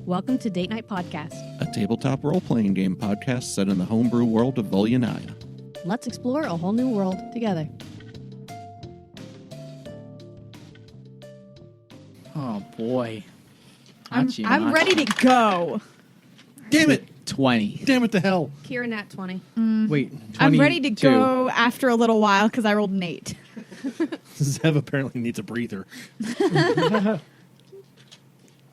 Welcome to Date Night Podcast, a tabletop role-playing game podcast set in the homebrew world of Volyanaya. Let's explore a whole new world together. Oh boy. I'm ready to go. Damn it! 20. Damn it to hell! Kira nat 20. Wait, 22. I'm ready to go after a little while because I rolled an 8. Zev apparently needs a breather.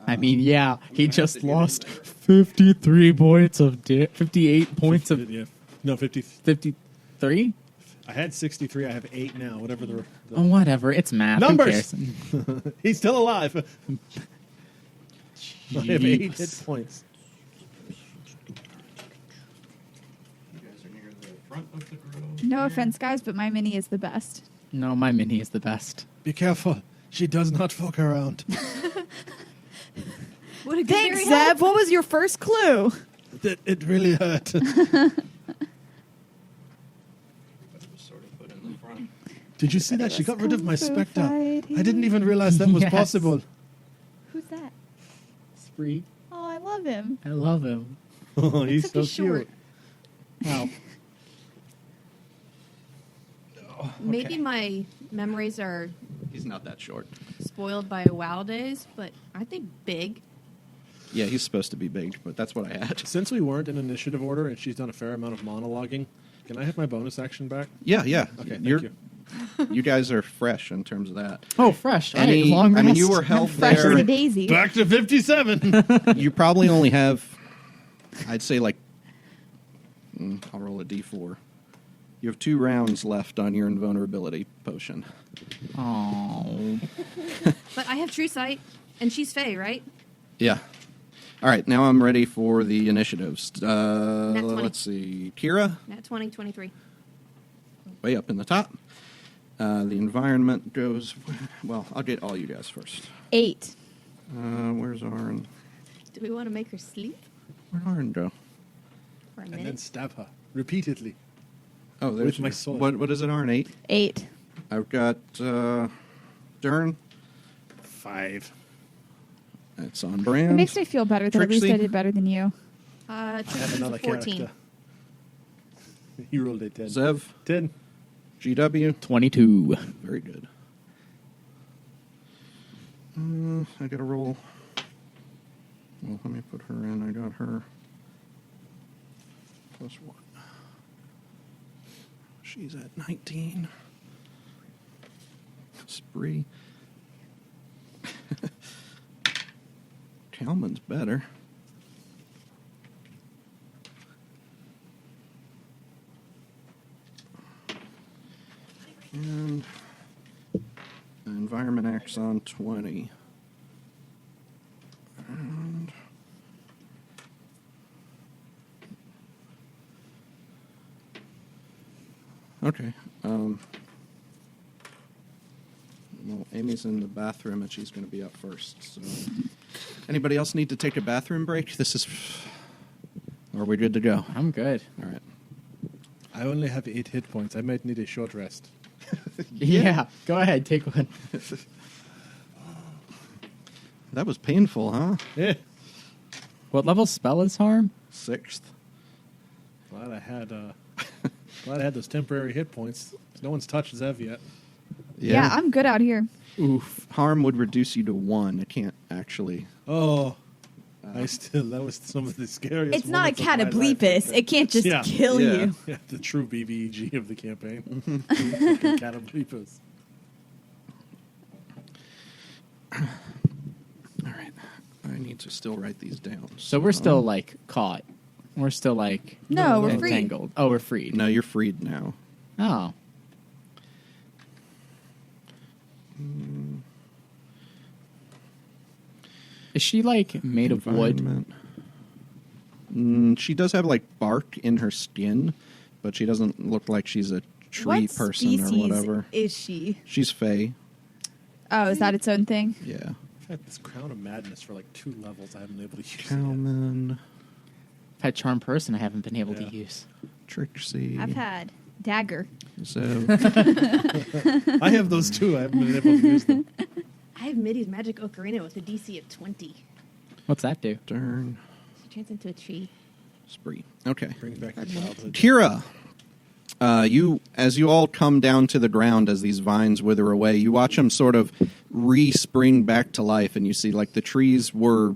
I mean, yeah, he just lost 53 points of 58 points of Yeah. No, 50. 53? I had 63. I have 8 now. Whatever the Oh, whatever. It's math. Numbers! Who cares? He's still alive. I have 8 hit Jeez. points. No offense, guys, but my mini is the best. No, my mini is the best. Be careful. She does not fuck around. What a good Thanks, very Zeb. help. What was your first clue? It really hurt. Did you see that? She got rid of my spectre. I didn't even realize that was Yes. possible. Who's that? Spree. Oh, I love him. I love him. Oh, he's Except so he's short. cute. Wow. Maybe my memories are He's not that short. spoiled by WoW days, but aren't they big? Yeah, he's supposed to be big, but that's what I had. Since we weren't in initiative order and she's done a fair amount of monologuing, can I have my bonus action back? Yeah, yeah. Okay, thank You're, you. you guys are fresh in terms of that. Oh, fresh. All right, Any, long I mean, you rest. were held Fresh as a there. daisy. Back to 57. You probably only have, I'd say like, I'll roll a d4. You have 2 rounds left on your invulnerability potion. Oh. But I have True Sight, and she's Fae, right? Yeah. All right, now I'm ready for the initiatives. 20. Let's see. Kira, Nat 20, 23. way up in the top. The environment goes, well, I'll get all you guys first. 8. Where's Arn? Do we want to make her sleep Where'd Arn go? for a And then minute? stab her repeatedly. Oh, there's With my sword. What is it, Arn? 8? 8. I've got Dern. 5. It's on It brand. makes me feel better that at least Trixie? I did better than you. I have Tristan's another 14. character. He rolled a 10. Zev, 10. GW. 22. Very good. I got to roll. Well, let me put her in. I got her. Plus 1. She's at 19. Spree. Kalman's better. And environment acts on 20. And okay. Well, Amy's in the bathroom and she's going to be up first. So, anybody else need to take a bathroom break? This is. Or are we good to go? I'm good. All right. I only have 8 hit points. I might need a short rest. Yeah. Go ahead. Take one. That was painful, huh? Yeah. What level spell is harm? 6th. Glad I had those temporary hit points. No one's touched Zev yet. Yeah, I'm good out here. Oof. Harm would reduce you to 1. It can't actually. Oh. That was some of the scariest. It's not a moments of my life. cataplepus. It can't just Yeah. kill Yeah. you. Yeah, the true BBEG of the campaign. Fucking cataplepus. All right. I need to still write these down. So we're still, like, caught. We're still, like, No, we're free. entangled. Oh, we're freed. No, you're freed now. Oh. Is she, like, made of wood? Environment. She does have like bark in her skin, but she doesn't look like she's a tree What person or species whatever. is she? She's Fae. Oh, is that its own thing? Yeah. I've had this Crown of Madness for like 2 levels. I haven't been able to use it. Kalman, I've had charm person I haven't been able to Yeah. use. Trixie. I've had dagger. Zev. I have those too. I haven't been able to use them. I have Midi's Magic Ocarina with a DC of 20. What's that do? Turn. She turns into a tree. Spree. Okay. Brings back your childhood. Kira, as you all come down to the ground as these vines wither away, you watch them sort of re-spring back to life, and you see like the trees were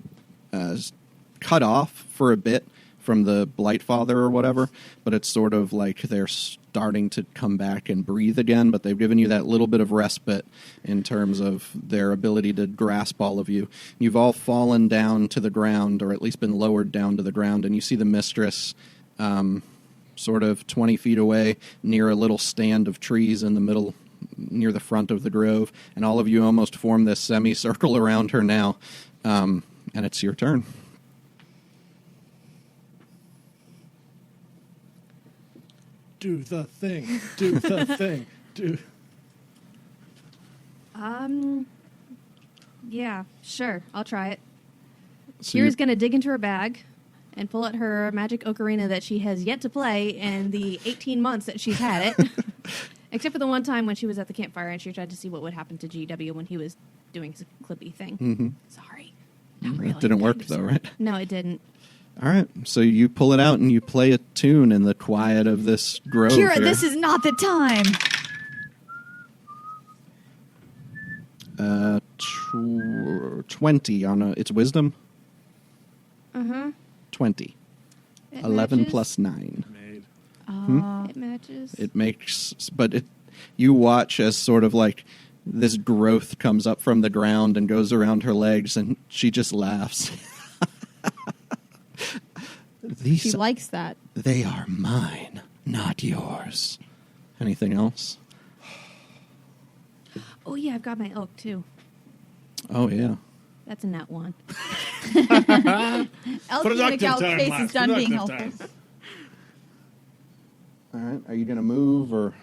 cut off for a bit from the Blightfather or whatever, but it's sort of like they're starting to come back and breathe again, but they've given you that little bit of respite in terms of their ability to grasp all of you. You've all fallen down to the ground, or at least been lowered down to the ground, and you see the Mistress sort of 20 feet away near a little stand of trees in the middle, near the front of the grove, and all of you almost form this semicircle around her now, and it's your turn. Do the thing. Do the thing. Do. Yeah, sure. I'll try it. So Kira's going to dig into her bag and pull out her magic ocarina that she has yet to play in the 18 months that she's had it. Except for the one time when she was at the campfire and she tried to see what would happen to GW when he was doing his clippy thing. Mm-hmm. Sorry. Not really. It didn't work, Kind of though, sorry. right? No, it didn't. All right, so you pull it out and you play a tune in the quiet of this grove. Kira, here. this is not the time. 20 on its wisdom. Uh-huh. 20. It 11 matches. plus 9. Made. It matches. It makes, but you watch as sort of like this growth comes up from the ground and goes around her legs, and she just laughs. She likes that. They are mine, not yours. Anything else? Oh, yeah, I've got my elk, too. Oh, yeah. That's a nat one. Elsie Miguel's face is done being helpful. All right, are you going to move or...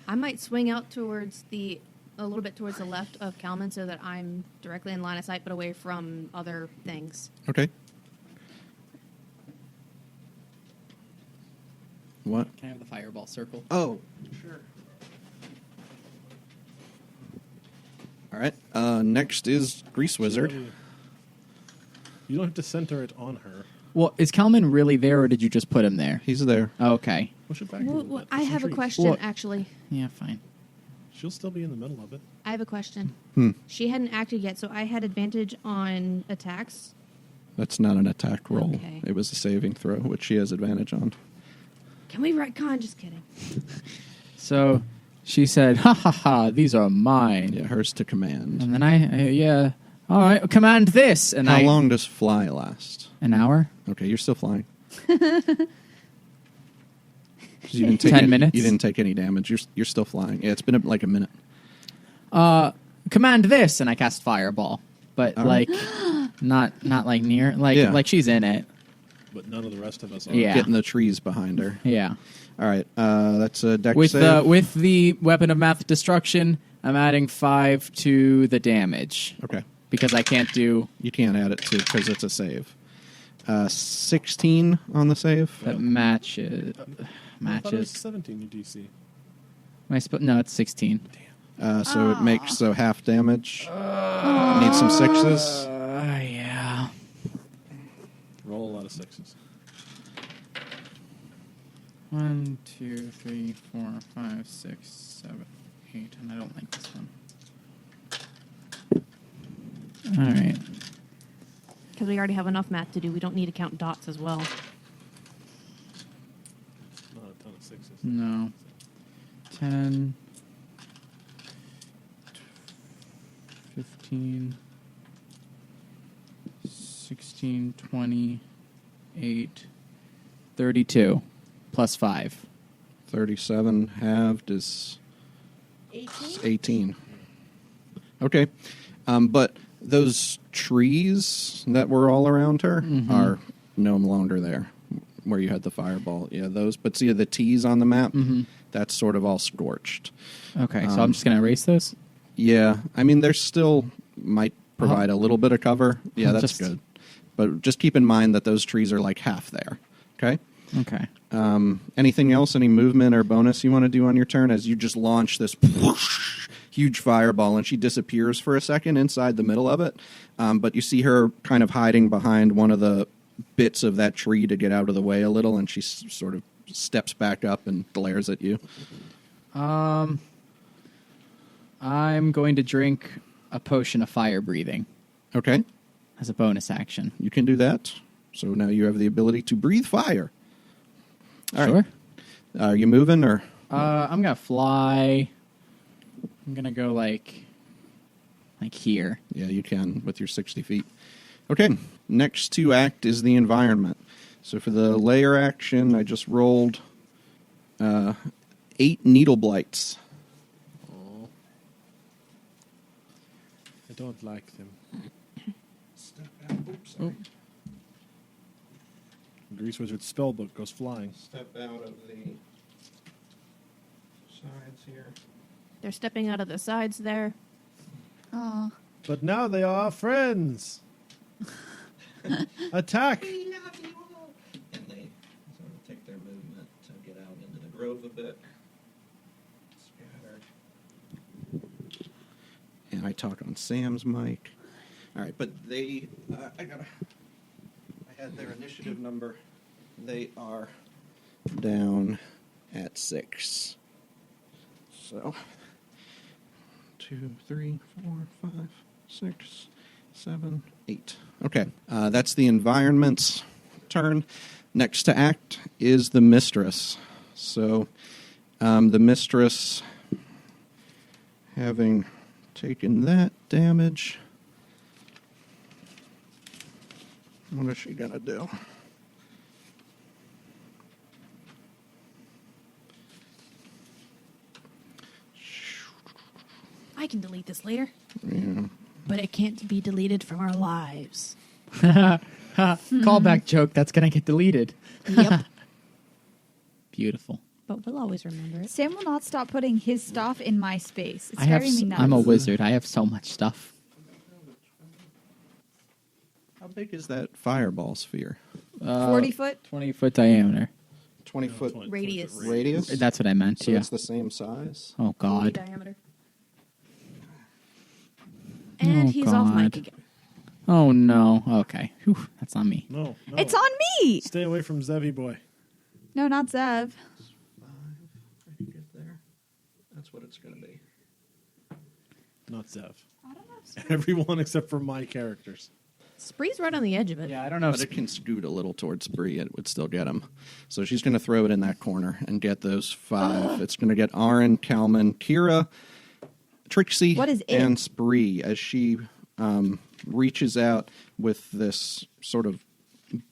I might swing out towards a little bit towards the left of Kalman so that I'm directly in line of sight, but away from other things. Okay. What? Can I have the fireball circle? Oh, sure. All right. Next is Grease Wizard. You don't have to center it on her. Well, is Kalman really there, or did you just put him there? He's there. Oh, okay. Push it back. a little bit. I Some have a trees. question, Well- actually. Yeah, fine. She'll still be in the middle of it. I have a question. Hmm. She hadn't acted yet, so I had advantage on attacks. That's not an attack roll. Okay. It was a saving throw, which she has advantage on. Can we retcon? Just kidding. So she said, "Ha ha ha! These are mine." Yeah, hers to command. And then I all right, command this. And How long does fly last? An hour. Okay, you're still flying. 'Cause you didn't take 10 minutes? You didn't take any damage. You're still flying. Yeah, it's been like a minute. Command this, and I cast fireball, but All like not like near, Yeah. like she's in it. But none of the rest of us are. Yeah. Getting the trees behind her. Yeah. All right, that's a dex With save. the weapon of math destruction, I'm adding 5 to the damage Okay, because I can't do you can't add it to because it's a save. 16 on the save. that matches. I thought it was Matches. 17 your DC. No, it's 16. So it makes half damage. Need some sixes. Yeah. Roll a lot of sixes. 1, 2, 3, 4, 5, 6, 7, 8, and I don't like this one. All right. Because we already have enough math to do. We don't need to count dots as well. Not a ton of sixes. No. 10, 15, 16, 20, 8, 32, plus 5. 37 halved is 18. Okay. But those trees that were all around her are no longer there where you had the fireball. Yeah, those. But see the T's on the map? That's sort of all scorched. Okay, so I'm just going to erase those? Yeah. I mean, there still might provide a little bit of cover. Yeah, that's Just- good. But just keep in mind that those trees are like half there. Okay? Okay. Anything else? Any movement or bonus you want to do on your turn as you just launch this whoosh, huge fireball, and she disappears for a second inside the middle of it. But you see her kind of hiding behind one of the bits of that tree to get out of the way a little, and she sort of steps back up and glares at you. I'm going to drink a potion of fire breathing Okay, as a bonus action. you can do that. So now you have the ability to breathe fire. All right. Sure. Are you moving or? I'm gonna fly. I'm gonna go like here. Yeah, you can with your 60 feet. Okay, next to act is the environment. So for the layer action, I just rolled 8 needle blights. Oh. I don't like them. Step out. Oops, sorry. Grease Wizard's spellbook goes flying. Step out of the sides here. They're stepping out of the sides there. Oh, But now they are friends. Attack! We love you all. And they sort of take their movement to get out into the grove a bit. Scattered. And I talk on Sam's mic. All right, but they, I had their initiative number. They are down at 6. So, 2, 3, 4, 5, 6, 7, 8. Okay, that's the environment's turn. Next to act is the Mistress. So, the Mistress, having taken that damage, what is she gonna do? I can delete this later, Yeah. but it can't be deleted from our lives. Callback joke. That's gonna get deleted. Yep. Beautiful. But we'll always remember it. Sam will not stop putting his stuff in my space. It's I have. driving me nuts. I'm a wizard. I have so much stuff. How big is that fireball sphere? 40 foot. 20-foot diameter. 20 foot 20 Radius. radius? That's what I meant. So Yeah. it's the same size? Oh God. Diameter. And Oh, he's off mic God. again. Oh no. Okay. Whew, that's on me. No, no. It's on me. Stay away from Zevi boy. No, not Zev. 5. I can get there. That's what it's going to be. Not Zev. I don't know. Everyone except for my characters. Spree's right on the edge of it. Yeah, I don't know. But it can scoot a little towards Bree. It would still get him. So she's going to throw it in that corner and get those 5. It's going to get Aaron, Kalman, Kira, Trixie, What is it? and Spree as she reaches out with this sort of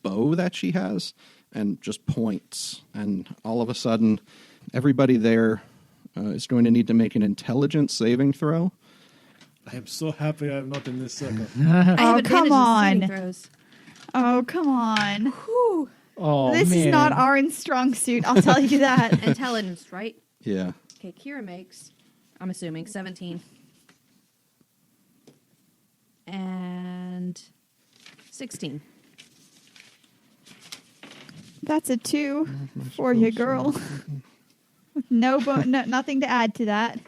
bow that she has and just points. And all of a sudden, everybody there is going to need to make an intelligence saving throw. I am so happy I'm not in this circle. I have Oh, advantage come in saving on. throws. Oh, come on. Whew. Oh This man. is not Aaron's strong suit, I'll tell you that. Intelligence, right? Yeah. Okay, Kira makes, I'm assuming, 17. And 16. That's a 2 for you, girl. No, nothing to add to that.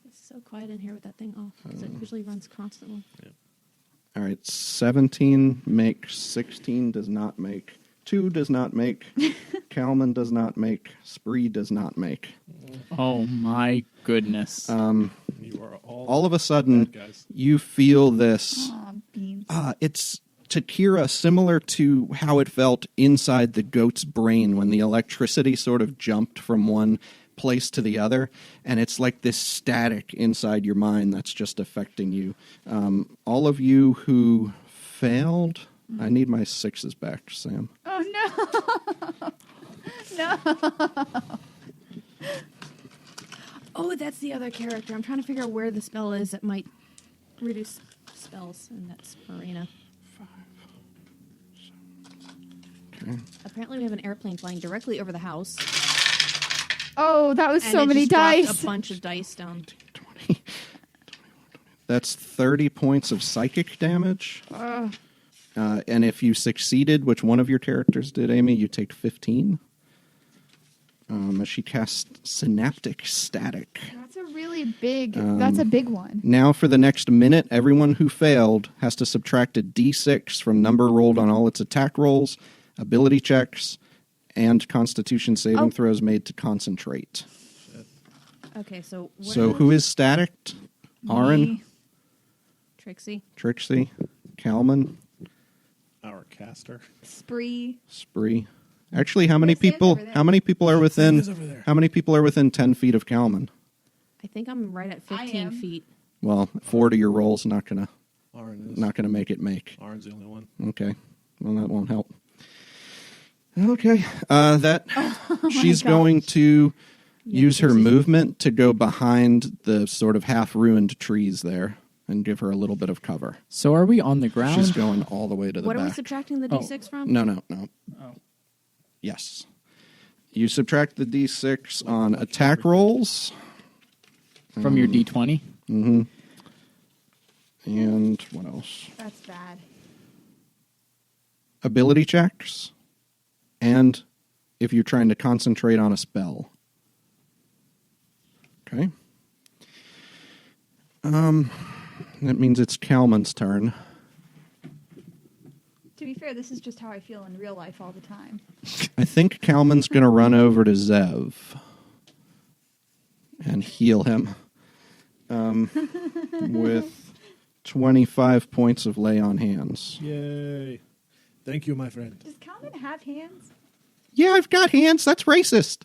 It's so quiet in here with that thing off because it usually runs constantly. All right, 17 makes, 16 does not make, 2 does not make, Kalman does not make, Spree does not make. Oh my goodness. You are All of a sudden, bad guys. you feel this. Aw, beans. It's to Kira similar to how it felt inside the goat's brain when the electricity sort of jumped from one place to the other, and it's like this static inside your mind that's just affecting you. All of you who failed, I need my 6s back, Sam. Oh, no. No. Oh, that's the other character. I'm trying to figure out where the spell is that might reduce spells, and that's Marina. Okay. Apparently, we have an airplane flying directly over the house. Oh, that was and so it many just dropped dice. a bunch of dice down. 20. That's 30 points of psychic damage. And if you succeeded, which one of your characters did, Amy, you take 15. as she casts Synaptic Static. That's a really big. That's a big one. Now, for the next minute, everyone who failed has to subtract a d6 from number rolled on all its attack rolls, ability checks, and Constitution saving throws made to concentrate. Okay, so So, who is static? Aaron, Me. Trixie? Trixie, Kalman, Our caster. Spree. Spree. Actually, how many Yes, Sam's people? over there. How many people are within? Sam's over there. How many people are within 10 feet of Kalman? I think I'm right at I 15 am. feet. Well, 4 to your rolls not gonna Aaron is. make it make. Aaron's the only one. Okay. Well, that won't help. Okay. That she's gosh. going to use her Trixie's- movement to go behind the sort of half-ruined trees there and give her a little bit of cover. So are we on the ground? She's going all the way to the What are we back. subtracting the d6 from? No. Oh. Yes. You subtract the d6 on attack rolls. From your D20? Mm-hmm. And what else? That's bad. Ability checks. And if you're trying to concentrate on a spell. Okay. That means it's Kalman's turn. To be fair, this is just how I feel in real life all the time. I think Kalman's going to run over to Zev and heal him with 25 points of lay on hands. Yay. Thank you, my friend. Does Calvin have hands? Yeah, I've got hands. That's racist.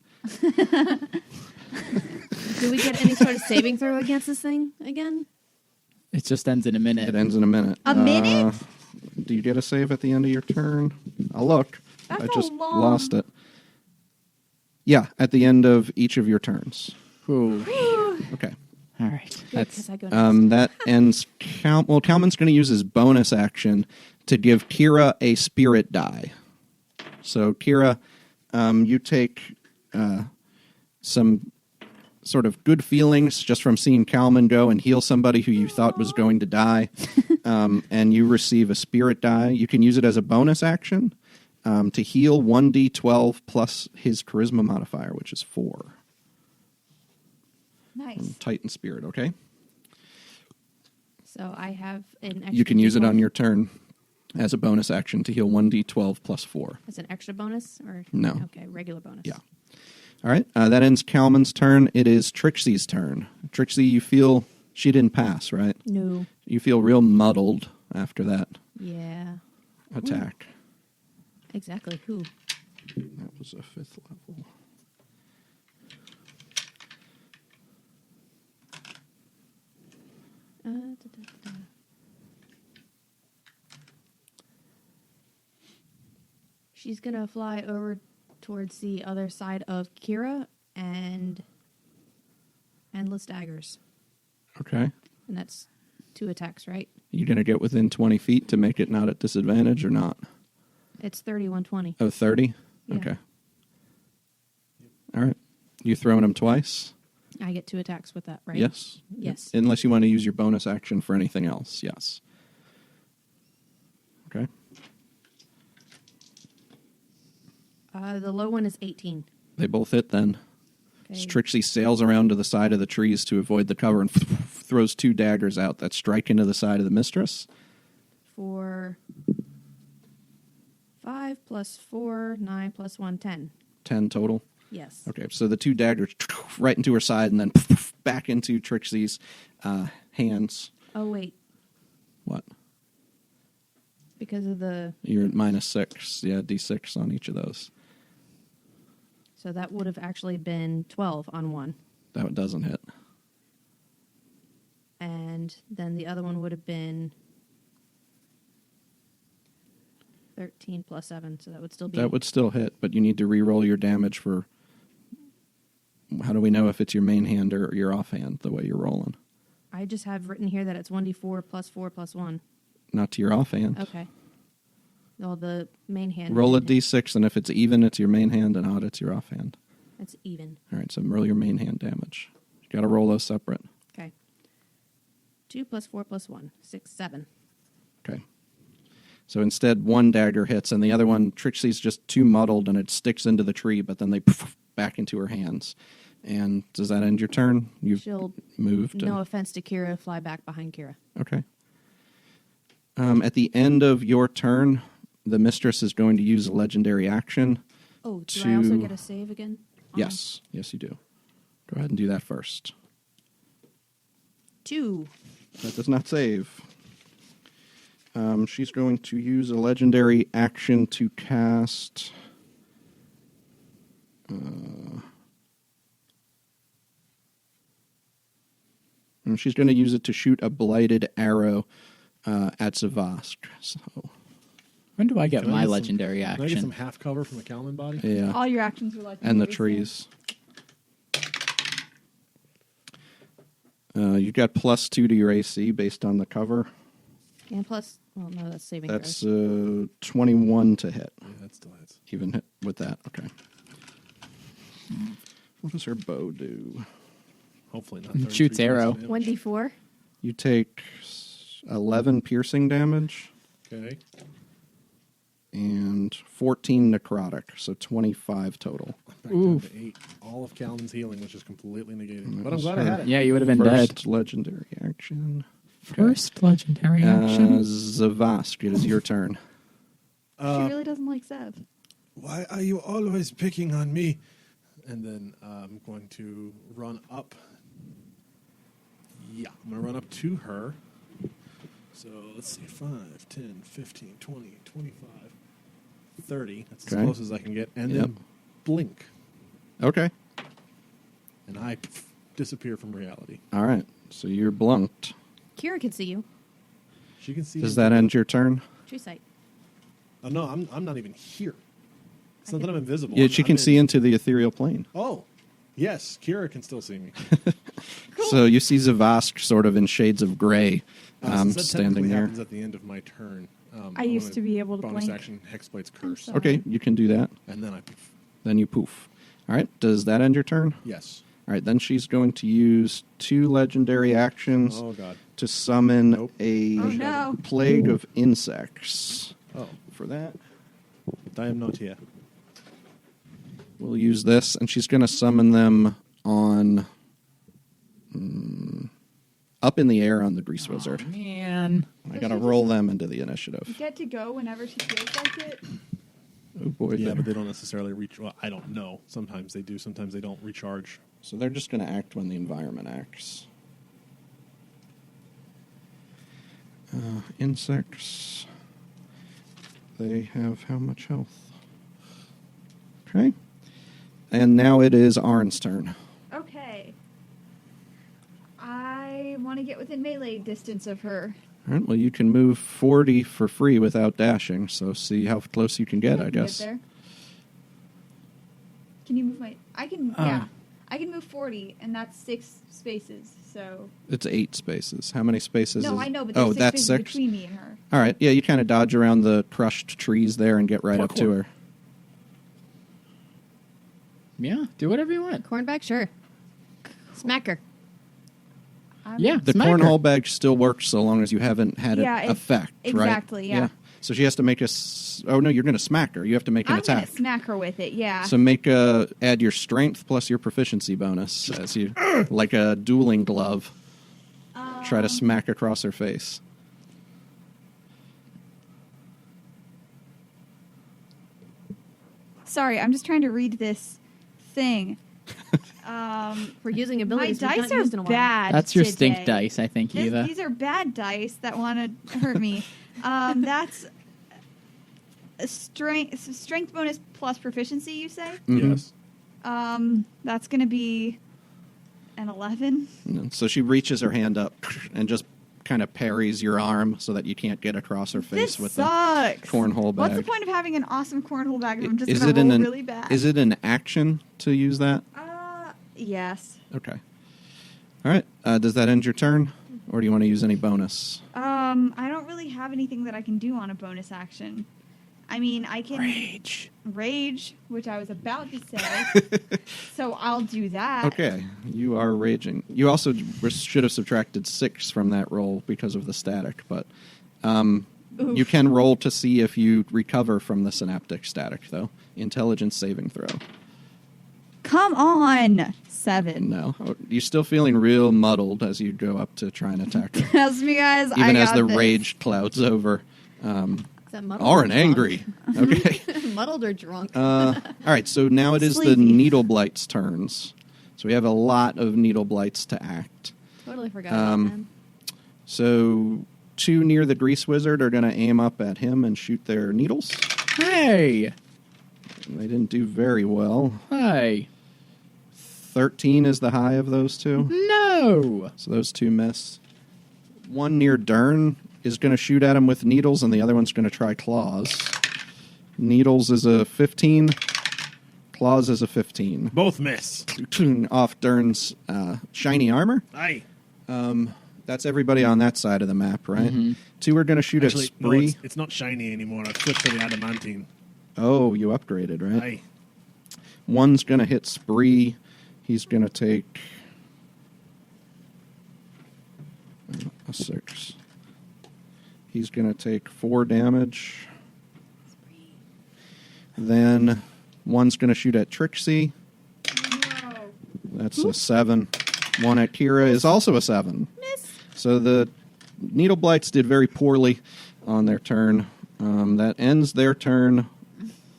Do we get any sort of saving throw against this thing again? It just ends in a minute. It ends in a minute. A minute? Do you get a save at the end of your turn? I'll look. That's I just a long- lost it. Yeah, at the end of each of your turns. Ooh. Okay. All right. Because That's I go next. That ends. Kalman's going to use his bonus action to give Kira a spirit die. So, Kira, you take some sort of good feelings just from seeing Kalman go and heal somebody who you thought was going to die, and you receive a spirit die. You can use it as a bonus action to heal 1d12 plus his charisma modifier, which is 4. Nice. Titan spirit, okay? So I have an extra. You can use it D12 on your turn as a bonus action to heal 1d12 plus 4. As an extra bonus? Or No. Okay, regular bonus. Yeah. All right, that ends Kalman's turn. It is Trixie's turn. Trixie, you feel she didn't pass, right? No. You feel real muddled after that Yeah. attack. Exactly. Who? That was a 5th level. She's gonna fly over towards the other side of Kira and endless daggers, Okay. and that's 2 attacks, right? You going to get within 20 feet to make it not at disadvantage or not? It's 31-20. Oh, 30? Yeah. Okay. All right. You throwing him twice? I get 2 attacks with that, right? Yes. Yes. Unless you want to use your bonus action for anything else. Yes. Okay. The low one is 18. They both hit then. Okay. Trixie sails around to the side of the trees to avoid the cover and throws 2 daggers out that strike into the side of the Mistress. For 5 plus 4, 9 plus 1, 10. 10 total. Yes. Okay, so the 2 daggers right into her side and then back into Trixie's hands. Oh, wait. What? Because of the... You're at -6. Yeah, d6 on each of those. So that would have actually been 12 on one. That doesn't hit. And then the other one would have been 13 plus 7. So that would still be... That would still hit, but you need to re-roll your damage for... How do we know if it's your main hand or your offhand, the way you're rolling? I just have written here that it's 1d4 plus 4 plus 1. Not to your offhand. Okay. Well, the main hand... Roll a d6, and if it's even, it's your main hand, and odd, it's your offhand. It's even. All right, so roll your main hand damage. You got to roll those separate. Okay. 2 plus 4 plus 1. 6, 7. Okay. So instead, 1 dagger hits, and the other one, Trixie's just too muddled, and it sticks into the tree, but then they back into her hands. And does that end your turn? You've She'll, moved. no offense to Kira, fly back behind Kira. Okay. At the end of your turn, the Mistress is going to use a legendary action. Oh, do I also To- get a save again? Yes. Yes, you do. Go ahead and do that first. 2. That does not save. She's going to use a legendary action to cast... and she's going to use it to shoot a blighted arrow at Zavask. So, When do I get Can I my get some- legendary Can I get some action? half cover from the Kalman body? yeah. All your actions were like And the trees. You got +2 to your AC based on the cover. And plus, well, no, that's saving That's throws. 21 to hit. Yeah, that still hits. Even hit with that. Okay. What does her bow do? Hopefully not. It shoots 33 arrow. points of 1d4. You take 11 piercing damage damage. Okay. and 14 necrotic, so 25 total. Back down to 8. All of Kalman's healing, which is completely negated. But I'm glad I had it. Yeah, you would have been First dead. legendary action. First legendary action. Zavask, it is your turn. She really doesn't like Zev. Why are you always picking on me? And then I'm going to run up. Yeah, I'm going to run up to her. So let's see, 5, 10, 15, 20, 25, 30. That's as Okay. close as I can get. And Yep. then blink. Okay. And I disappear from reality. All right. So you're blunked. Kira can see you. She can see Does me. that end your turn? True sight. Oh, no, I'm not even here. It's not that I'm invisible. Yeah, I'm- she I'm can in- see into the ethereal plane. Oh, yes, Kira can still see me. So you see Zavask sort of in shades of gray Since that standing technically there. happens at the end of my turn. I used to be able to bonus blink. action Hexblade's Curse. sorry. Okay, you can do that. And then I poof. Then you poof. All right. Does that end your turn? Yes. All right. Then she's going to use 2 legendary actions Oh, God. to summon Nope. a Oh, no. plague of insects. Oh, For that, I am not here. we'll use this, and she's going to summon them on up in the air on the Grease Wizard. Man. I got to roll them into the initiative. You get to go whenever she feels like it. Oh boy! Yeah, there. but they don't necessarily reach. Well, I don't know. Sometimes they do. Sometimes they don't recharge. So they're just going to act when the environment acts. Insects. They have how much health? Okay. And now it is Arn's turn. Okay. I want to get within melee distance of her. All right, well, you can move 40 for free without dashing, so see how close you can get, I can guess. there. Can you move my... I can... yeah. I can move 40, and that's 6 spaces, so... It's 8 spaces. How many spaces No, is... I know, but there's oh, 6 that's spaces 6? between me and her. All right, yeah, you kind of dodge around the crushed trees there and get right up to Parkour. her. Yeah, do whatever you want. Cornback, sure. Smack her. Yeah, The smack her. cornhole bag still works so long as you haven't had Yeah, it affect, right? exactly, yeah. So she has to make oh, no, you're going to smack her. You have to make an I'm going attack. to smack her with it, yeah. So add your strength plus your proficiency bonus as you, like a dueling glove, try to smack across her face. Sorry, I'm just trying to read this thing. We're using My abilities we've dice not used in are a while. bad That's your today. stink dice, I think, Eva. These are bad dice that want to hurt me. That's a strength bonus plus proficiency, you say? Mhm. Yes. That's going to be an 11. And so she reaches her hand up and just kind of parries your arm so that you can't get across her face This with sucks. the cornhole bag. What's the point of having an awesome cornhole bag if I'm just Is going it to roll an really bad? Is it an action to use that? Yes. Okay. All right. Does that end your turn, or do you want to use any bonus? I don't really have anything that I can do on a bonus action. I mean, I can rage, which I was about to say. So I'll do that. Okay, you are raging. You also should have subtracted 6 from that roll because of the static, but you can roll to see if you recover from the synaptic static, though. Intelligence saving throw. Come on. 7. No. Oh, you're still feeling real muddled as you go up to try and attack her. Trust me, guys. Even I as got the this. rage clouds over. Is that muddled Or or an drunk? angry. Okay. Muddled or drunk? All right, so now it is the Sleepy. Needle Blight's turns. So we have a lot of Needle Blights to act. Totally forgot about them. So 2 near the Grease Wizard are going to aim up at him and shoot their needles. Hey! They didn't do very well. Hey! 13 is the high of those two. No! So those 2 miss. 1 near Dern is going to shoot at him with needles, and the other one's going to try claws. Needles is a 15. Claws is a 15. Both miss. Off Dern's shiny armor. Aye. That's everybody on that side of the map, right? 2 are going to shoot Actually, at no, Spree. it's not shiny anymore. I've switched to the adamantine. Oh, you upgraded, right? Aye. 1's going to hit Spree. He's going to take a 6. He's going to take 4 damage. Then 1's going to shoot at Trixie. That's a 7. 1 at Kira is also a 7. Miss. So the Needle Blights did very poorly on their turn. That ends their turn.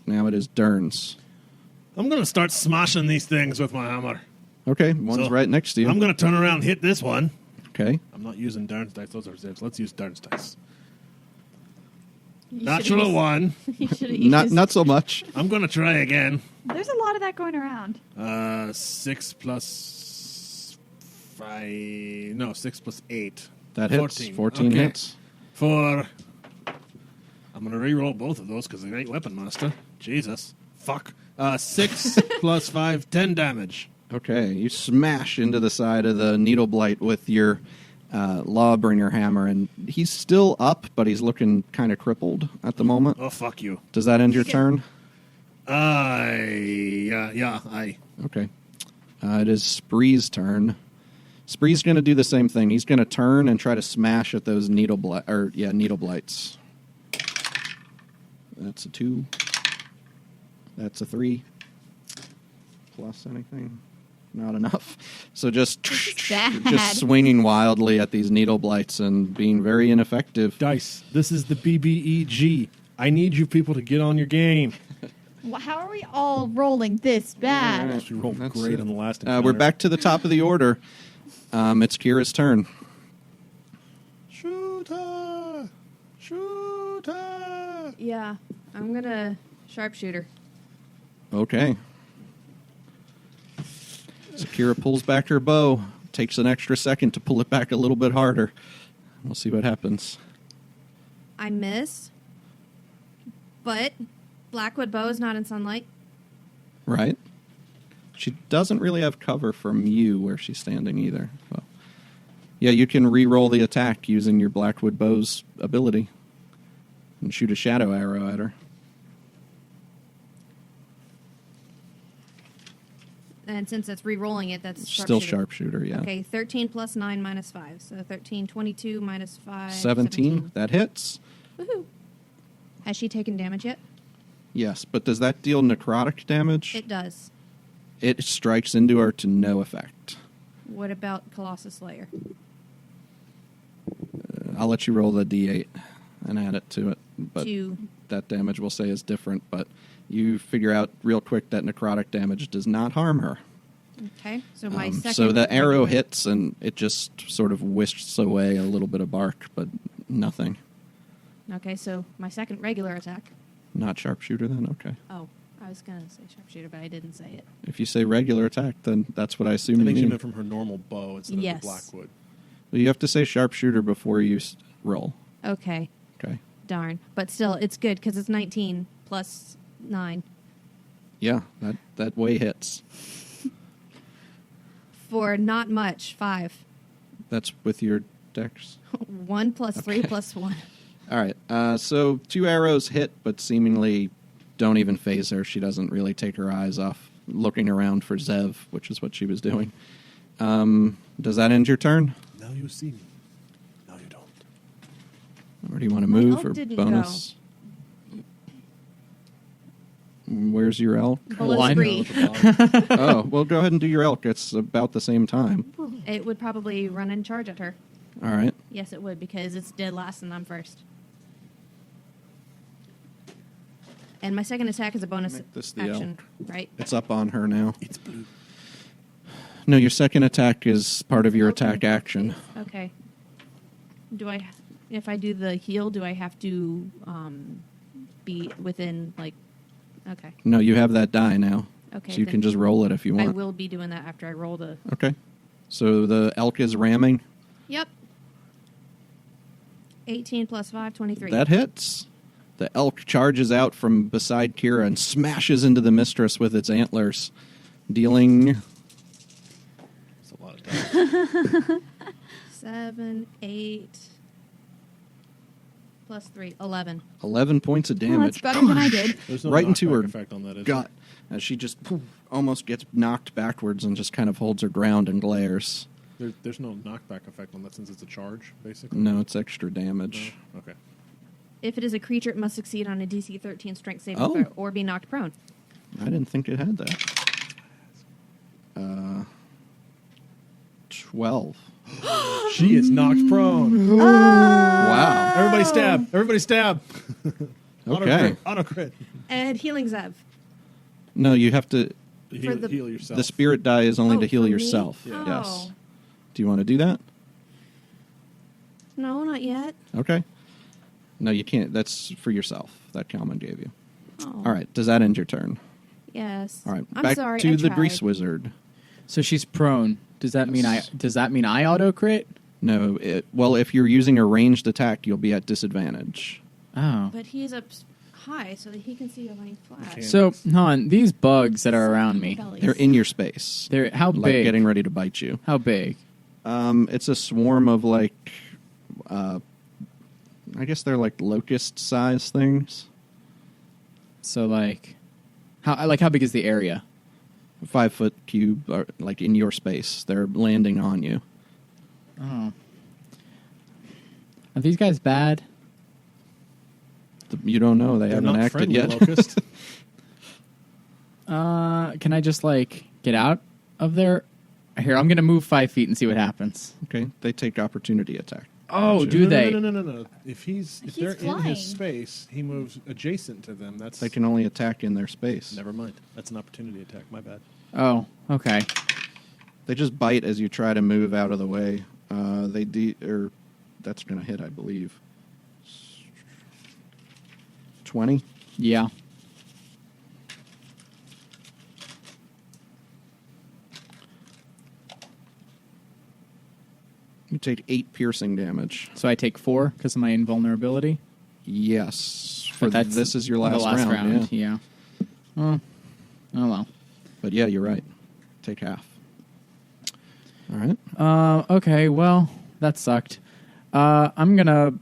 Now it is Dern's. I'm going to start smashing these things with my hammer. Okay, one's So, right next to you. I'm going to turn around and hit this one. Okay. I'm not using Dern's dice. Those are Zibs. Let's use Dern's dice. You Natural should've 1. used- you should've Not used- not so much. I'm going to try again. There's a lot of that going around. 6 plus 5. No, 6 plus 8. That hits. 14. 14 Okay. hits. For. I'm going to re-roll both of those because it ain't Weapon Master. Jesus. Fuck. 6 plus 5, 10 damage. Okay, you smash into the side of the Needle Blight with your Lawbringer hammer, and he's still up, but he's looking kind of crippled at the moment. Oh, fuck you. Does that end your turn? Aye. Okay. It is Spree's turn. Spree's going to do the same thing. He's going to turn and try to smash at those Needle Blights. That's a 2. That's a 3. Plus anything? Not enough. So just bad. swinging wildly at these Needle Blights and being very ineffective. Dice, this is the BBEG. I need you people to get on your game. How are we all rolling this bad? Alright. We rolled That's great it. on the last We're encounter. back to the top of the order. It's Kira's turn. Shooter! Shooter! Yeah, I'm gonna sharpshooter. Okay. So Kira pulls back her bow. Takes an extra second to pull it back a little bit harder. We'll see what happens. I miss, but Blackwood bow is not in sunlight. Right? She doesn't really have cover from you where she's standing either. So. Yeah, you can re-roll the attack using your Blackwood bow's ability and shoot a shadow arrow at her. And since it's re-rolling it, that's Still sharpshooter. sharpshooter, yeah. Okay, 13 plus 9 minus 5. So 13, 22 minus 5. 17. That hits. Woohoo. Has she taken damage yet? Yes, but does that deal necrotic damage? It does. It strikes into her to no effect. What about Colossus Slayer? I'll let you roll the d8 and add it to it. But 2. that damage we'll say is different. But you figure out real quick that necrotic damage does not harm her. Okay, so my second. So the arrow regular- hits and it just sort of whisks away a little bit of bark, but nothing. Okay, so my second regular attack. Not sharpshooter then? Okay. Oh, I was going to say sharpshooter, but I didn't say it. If you say regular attack, then that's what I assume I you think she mean. meant from her normal bow instead Yes. of the Blackwood. Well, you have to say sharpshooter before you roll. Okay, Okay. darn. But still, it's good because it's 19 plus 9. Yeah, that way hits. For not much, 5. That's with your dex. 1 plus 3 plus 1. All right. So 2 arrows hit, but seemingly don't even phase her. She doesn't really take her eyes off looking around for Zev, which is what she was doing. Does that end your turn? Now you see me. Now you don't. Or do you want to My move elf or didn't bonus? Where's your elk? Bullet One. spree. Oh, well, go ahead and do your elk. It's about the same time. It would probably run and charge at her. All right. Yes, it would, because it's dead last and I'm first. And my second attack is a bonus Make this the action, right? It's up on her now. It's blue. No, your second attack is part of your attack action. Okay. If I do the heal, do I have to be within, like, okay. No, you have that die now. Okay, So you then can just roll it if you I want. will be doing that after I roll the... Okay. So the elk is ramming. Yep. 18 plus 5, 23. That hits. The elk charges out from beside Kira and smashes into the mistress with its antlers, dealing That's a lot of dice. 7, 8, plus 3, 11. 11 points of Oh, that's damage. better than I did. There's no Right into knockback her effect on that, is gut as she just almost gets knocked backwards and just kind of holds her ground and glares. There's no knockback effect on that since it's a charge, basically. No, it's extra damage. No? Okay. If it is a creature, it must succeed on a DC 13 strength saving Oh. throw or be knocked prone. I didn't think it had that. 12. She is knocked prone. Wow. Everybody stab. Everybody stab. Okay. Auto crit. And healing Zev. No, you have to. Heal, the- heal yourself. The spirit die is only Oh, to heal for me? yourself. Yeah. Yes. Oh. Do you want to do that? No, not yet. Okay. No, you can't. That's for yourself. That Kalman gave you. Oh. All right. Does that end your turn? Yes. All right. I'm Back sorry, to I the tried. grease wizard. So she's prone. Does that mean I auto crit? No. Well, if you're using a ranged attack, you'll be at disadvantage. Oh. But he's up high so that he can see your laying flat. Okay. So, hon, these bugs that are around me, They're in your space. they're how like big? getting ready to bite you. How big? It's a swarm of like, I guess they're like locust-sized things. So how big is the area? 5 foot cube, or like in your space. They're landing on you. Oh. Are these guys bad? You don't know. They They're haven't not acted friendly, yet. Locust. Can I just get out of there? Here, I'm gonna move 5 feet and see what happens. Okay, they take opportunity attack. Oh, do they? No. If He's they're in flying. his space, he moves adjacent to them. That's They can only attack in their space. Never mind. That's an opportunity attack. My bad. Oh, okay. They just bite as you try to move out of the way. That's going to hit, I believe. 20. Yeah. You take 8 piercing damage. So I take 4 because of my invulnerability. Yes. But This is your the last round. Yeah. Yeah. Oh well. But yeah, you're right. Take half. All right. Okay. Well, that sucked. I'm gonna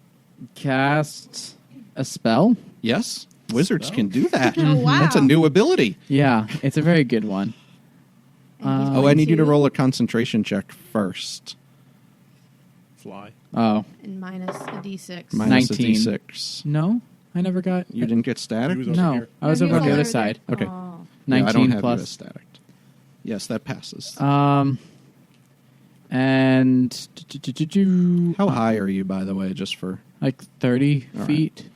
cast a spell. Yes. Wizards Spell? can do that. Oh, wow. That's a new ability. Yeah, it's a very good one. And he's I going need you to roll a concentration check first. Fly. Oh And minus a d6. Minus 19. a d6. no, I never got. You didn't get static? He was over No, here. I was No, he over on was the other over side. Okay. Oh. 19 Yeah, I don't have plus. you as static. Yes, that passes. And How high are you, by the way, just for... like 30 All right. feet.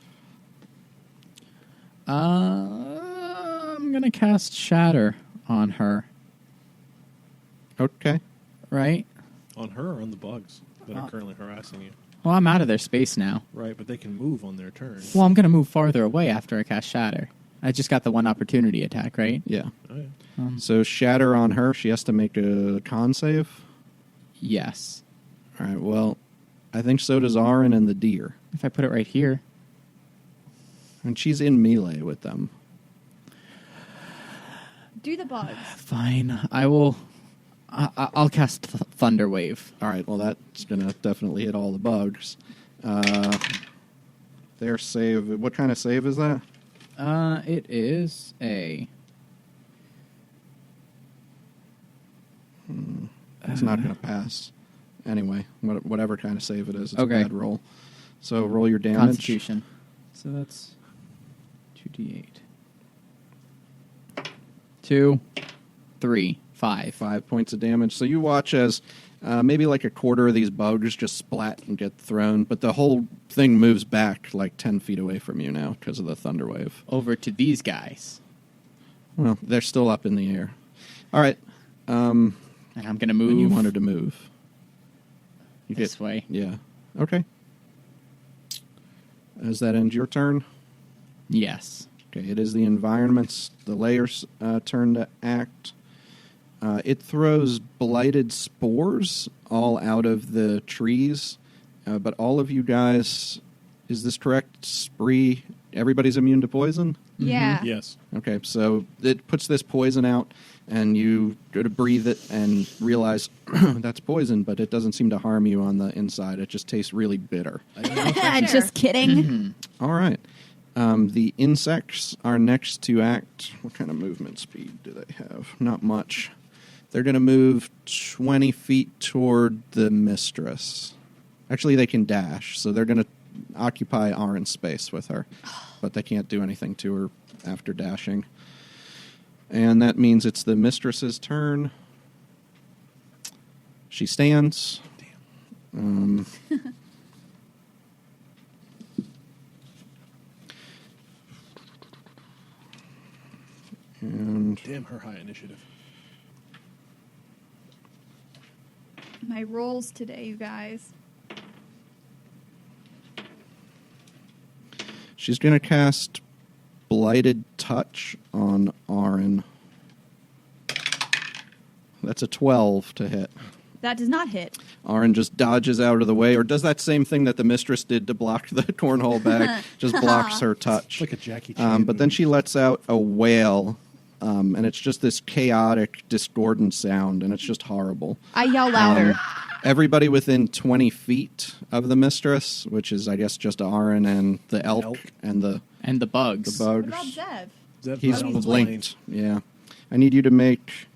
I'm gonna cast Shatter on her. Okay. Right? On her or on the bugs that are currently harassing you? Well, I'm out of their space now. Right, but they can move on their turn. Well, I'm gonna move farther away after I cast Shatter. I just got the one opportunity attack, right? Yeah. Oh, yeah. So shatter on her. She has to make a con save. Yes. All right. Well, I think so does Aaron and the deer. If I put it right here. And she's in melee with them. Do the bugs. Fine. I will. I'll cast Thunder Wave. All right. Well, that's going to definitely hit all the bugs. Their save. What kind of save is that? It is a. It's not going to pass. Anyway, whatever kind of save it is, it's Okay. a bad roll. So roll your damage. Constitution. So that's 2d8. 2, 3, 5. 5 points of damage. So you watch as maybe like a quarter of these bugs just splat and get thrown, but the whole thing moves back like 10 feet away from you now because of the thunder wave. Over to these guys. Well, they're still up in the air. All right. And I'm going to move. When you wanted to move. You this way. Yeah. Okay. Does that end your turn? Yes. Okay, it is the environment's, the layer's turn to act. It throws blighted spores all out of the trees, but all of you guys, is this correct? Spree, everybody's immune to poison? Yeah. Yes. Okay, so it puts this poison out, and you go to breathe it and realize that's poison, but it doesn't seem to harm you on the inside. It just tastes really bitter. Just kidding. All right. The insects are next to act. What kind of movement speed do they have? Not much. They're going to move 20 feet toward the Mistress. Actually, they can dash, so they're going to occupy Arin's space with her. But they can't do anything to her after dashing. And that means it's the Mistress's turn. She stands. And Damn her high initiative. My rolls today, you guys. she's going to cast Blighted Touch on Arin. That's a 12 to hit. That does not hit. Arin just dodges out of the way, or does that same thing that the Mistress did to block the cornhole bag, just blocks her touch. It's like a Jackie Chan. But then she lets out a wail, and it's just this chaotic, discordant sound, and it's just horrible. I yell louder. Everybody within 20 feet of the Mistress, which is, I guess, just Arin and the elk. And the bugs. the What bugs. about Zev? Zev He's on the blinked. Yeah. I need you to make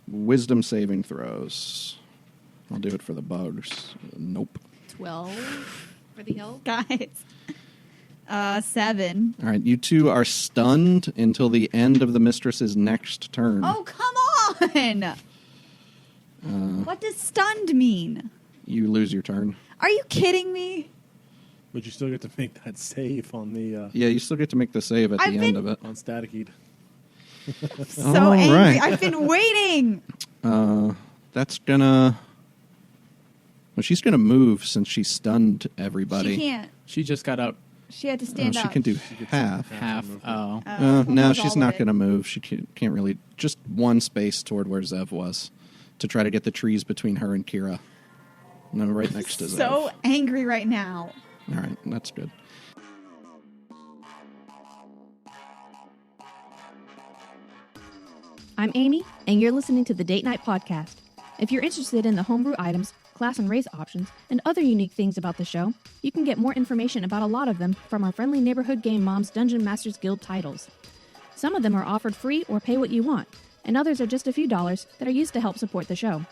wisdom saving throws. I'll do it for the bugs. Nope. 12 for the elk. Guys. 7. All right, you two are stunned until the end of the Mistress's next turn. Oh, come on! What does stunned mean? You lose your turn. Are you kidding me? But you still get to make that save on the Yeah, you still get to make the save at I've the been- end of it. on Staticade. So All angry. right. I've been waiting. That's gonna... Well, she's gonna move since she stunned everybody. She can't. She just got out She had to stand She up. can do half. half. Oh. No, almost she's all not of it. going to move. She can't really... Just one space toward where Zev was to try to get the trees between her and Kira. No, right next to Zev. So angry right now. All right, that's good. I'm Amy, and you're listening to the Date Night Podcast. If you're interested in the homebrew items, class and race options, and other unique things about the show, you can get more information about a lot of them from our friendly neighborhood game moms Dungeon Masters Guild titles. Some of them are offered free or pay what you want, and others are just a few dollars that are used to help support the show.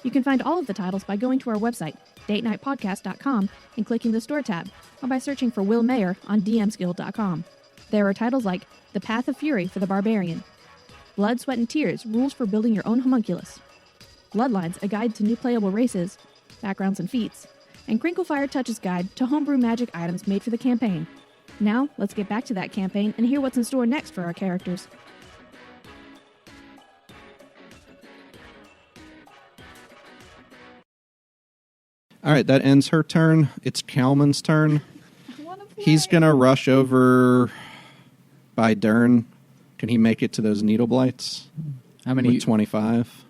You can find all of the titles by going to our website, datenightpodcast.com, and clicking the store tab, or by searching for Will Mayer on dmsguild.com. There are titles like The Path of Fury for the Barbarian, Blood, Sweat, and Tears, Rules for Building Your Own Homunculus, Bloodlines, A Guide to New Playable Races, Backgrounds and Feats, and Crinklefire Touch's Guide to Homebrew Magic Items made for the campaign. Now, let's get back to that campaign and hear what's in store next for our characters. All right, that ends her turn. It's Kalman's turn. I wanna play. He's going to rush over by Dern. Can he make it to those needle blights? How many? With 25.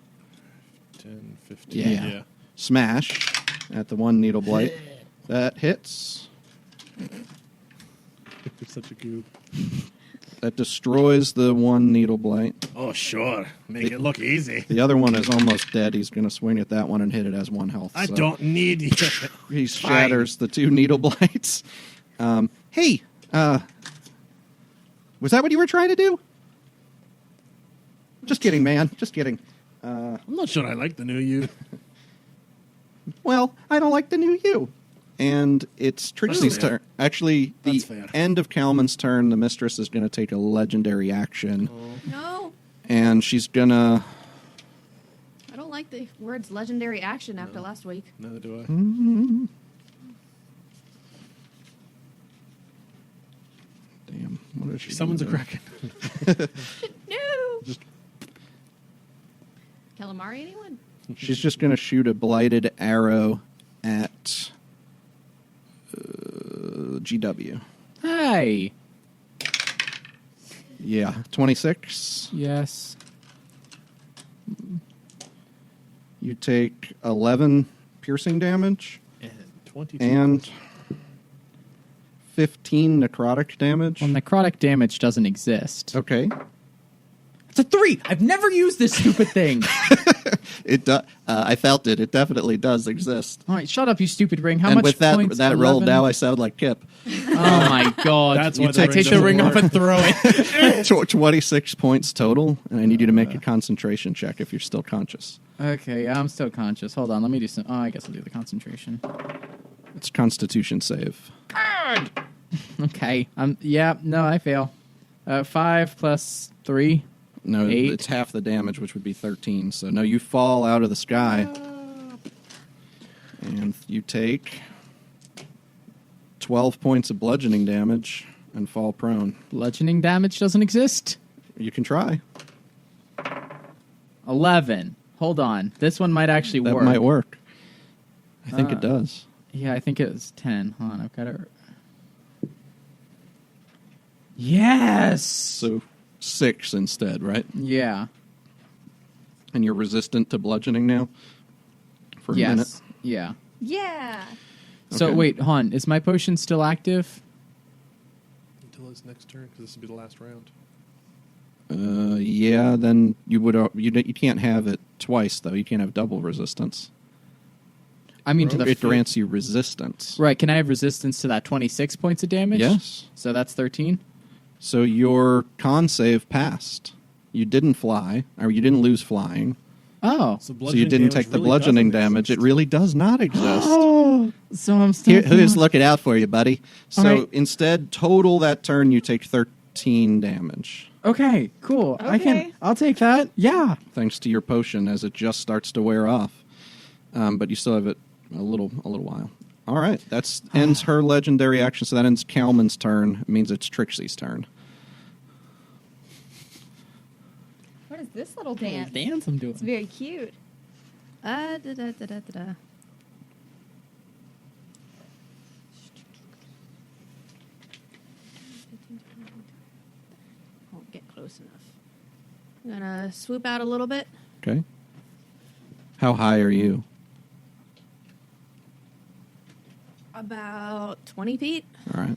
10, 15. Yeah. Smash at the one needle blight. That hits. You're such a goof. That destroys the one needle blight. Oh, sure. Make it look easy. The other one is almost dead. He's going to swing at that one and hit it as 1 health. I so don't need you. He shatters the 2 needle blights. Hey, was that what you were trying to do? Just kidding, man. Just kidding. I'm not sure I like the new you. Well, I don't like the new you. And it's Trixie's That's fair. turn. Actually, the That's fair. end of Kalman's turn, the Mistress is going to take a legendary action. No. And she's gonna... I don't like the words legendary action after last week. Neither do I. Damn. What is she Someone's a doing? kraken. No! Calamari, anyone? She's just going to shoot a blighted arrow at GW. Hey. Yeah, 26. Yes. You take 11 piercing damage And 22. and 15 necrotic damage. Well, necrotic damage doesn't exist. Okay. It's a 3. I've never used this stupid thing. It I felt it. It definitely does exist. All right, shut up, you stupid ring. How and much with that points? that roll, 11? now I sound like Kip. Oh my god. That's you why the take ring the ring doesn't off and throw it. 26 points total, and I need you to make a concentration check if you're still conscious. Okay, I'm still conscious. Hold on, let me do some. Oh, I guess I'll do the concentration. It's Constitution save. Okay. Yeah, no, I fail. 5 plus 3. No, 8. it's half the damage, which would be 13. So, no, you fall out of the sky. And you take 12 points of bludgeoning damage and fall prone. Bludgeoning damage doesn't exist. You can try. 11. Hold on. This one might actually That work. might work. I think it does. Yeah, I think it was 10. Hold on, I've got it. Yes! So 6 instead, right? Yeah. And you're resistant to bludgeoning now? For a minute? Yes. Yeah. Yeah. So, Okay. wait, hon, is my potion still active? Until his next turn, because this will be the last round. Yeah, then you would you can't have it twice, though. You can't have double resistance. I mean, to the... It grants you resistance. Right, can I have resistance to that 26 points of damage? Yes. So that's 13? So your con save passed. You didn't fly, or you didn't lose flying. Oh. So you didn't take the bludgeoning damage. It really does not exist. Oh. So I'm still... Who's looking out for you, buddy? So All right. instead, total that turn, you take 13 damage. Okay, cool. Okay. I'll take that. Yeah. Thanks to your potion, as it just starts to wear off. But you still have it a little while. All right, that ends her legendary action. So that ends Kalman's turn. It means it's Trixie's turn. What is this little dance? Dance I'm doing. It's very cute. Da-da-da-da-da. Won't get close enough. I'm gonna swoop out a little bit. Okay. How high are you? About 20 feet. All right.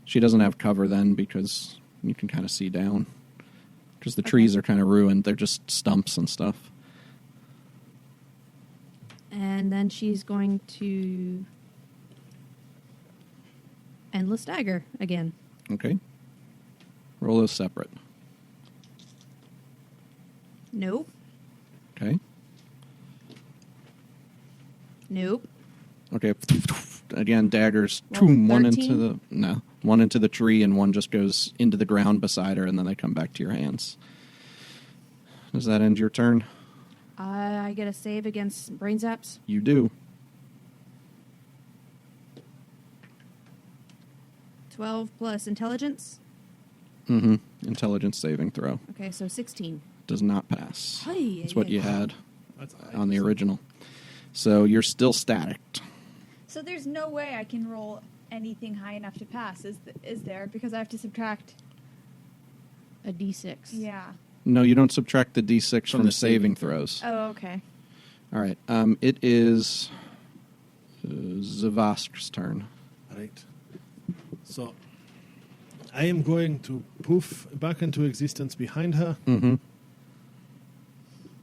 She doesn't have cover then because you can kind of see down. Because the trees are kind of ruined. They're just stumps and stuff. And then she's going to Endless Dagger again. Okay. Roll those separate. Nope. Okay. Nope. Okay. Again, daggers. Roll One 13? one into the tree, and one just goes into the ground beside her, and then they come back to your hands. Does that end your turn? I get a save against brain zaps. You do. 12 plus intelligence. Mm-hmm. Intelligence saving throw. Okay, so 16. Does not pass. Hey, That's what you had That's on the original. So you're still static. So there's no way I can roll anything high enough to pass, is there? Because I have to subtract. A d6. Yeah. No, you don't subtract the d6 from the the saving saving throws. Oh, okay. All right. It is Zavask's turn. Right. So, I am going to poof back into existence behind her, Mm-hmm.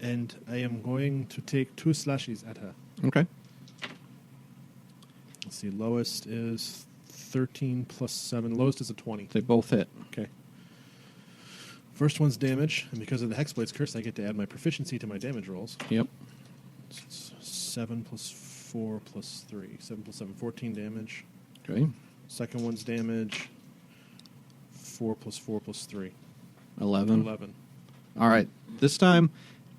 and I am going to take 2 slashes at her. Okay. Let's see, lowest is 13 plus 7. Lowest is a 20. They both hit. Okay. First one's damage, and because of the Hexblade's curse, I get to add my proficiency to my damage rolls. Yep. So it's 7 plus 4 plus 3. 7 plus 7, 14 damage. Okay. Second one's damage, 4 plus 4 plus 3. 11. 11. All right. This time,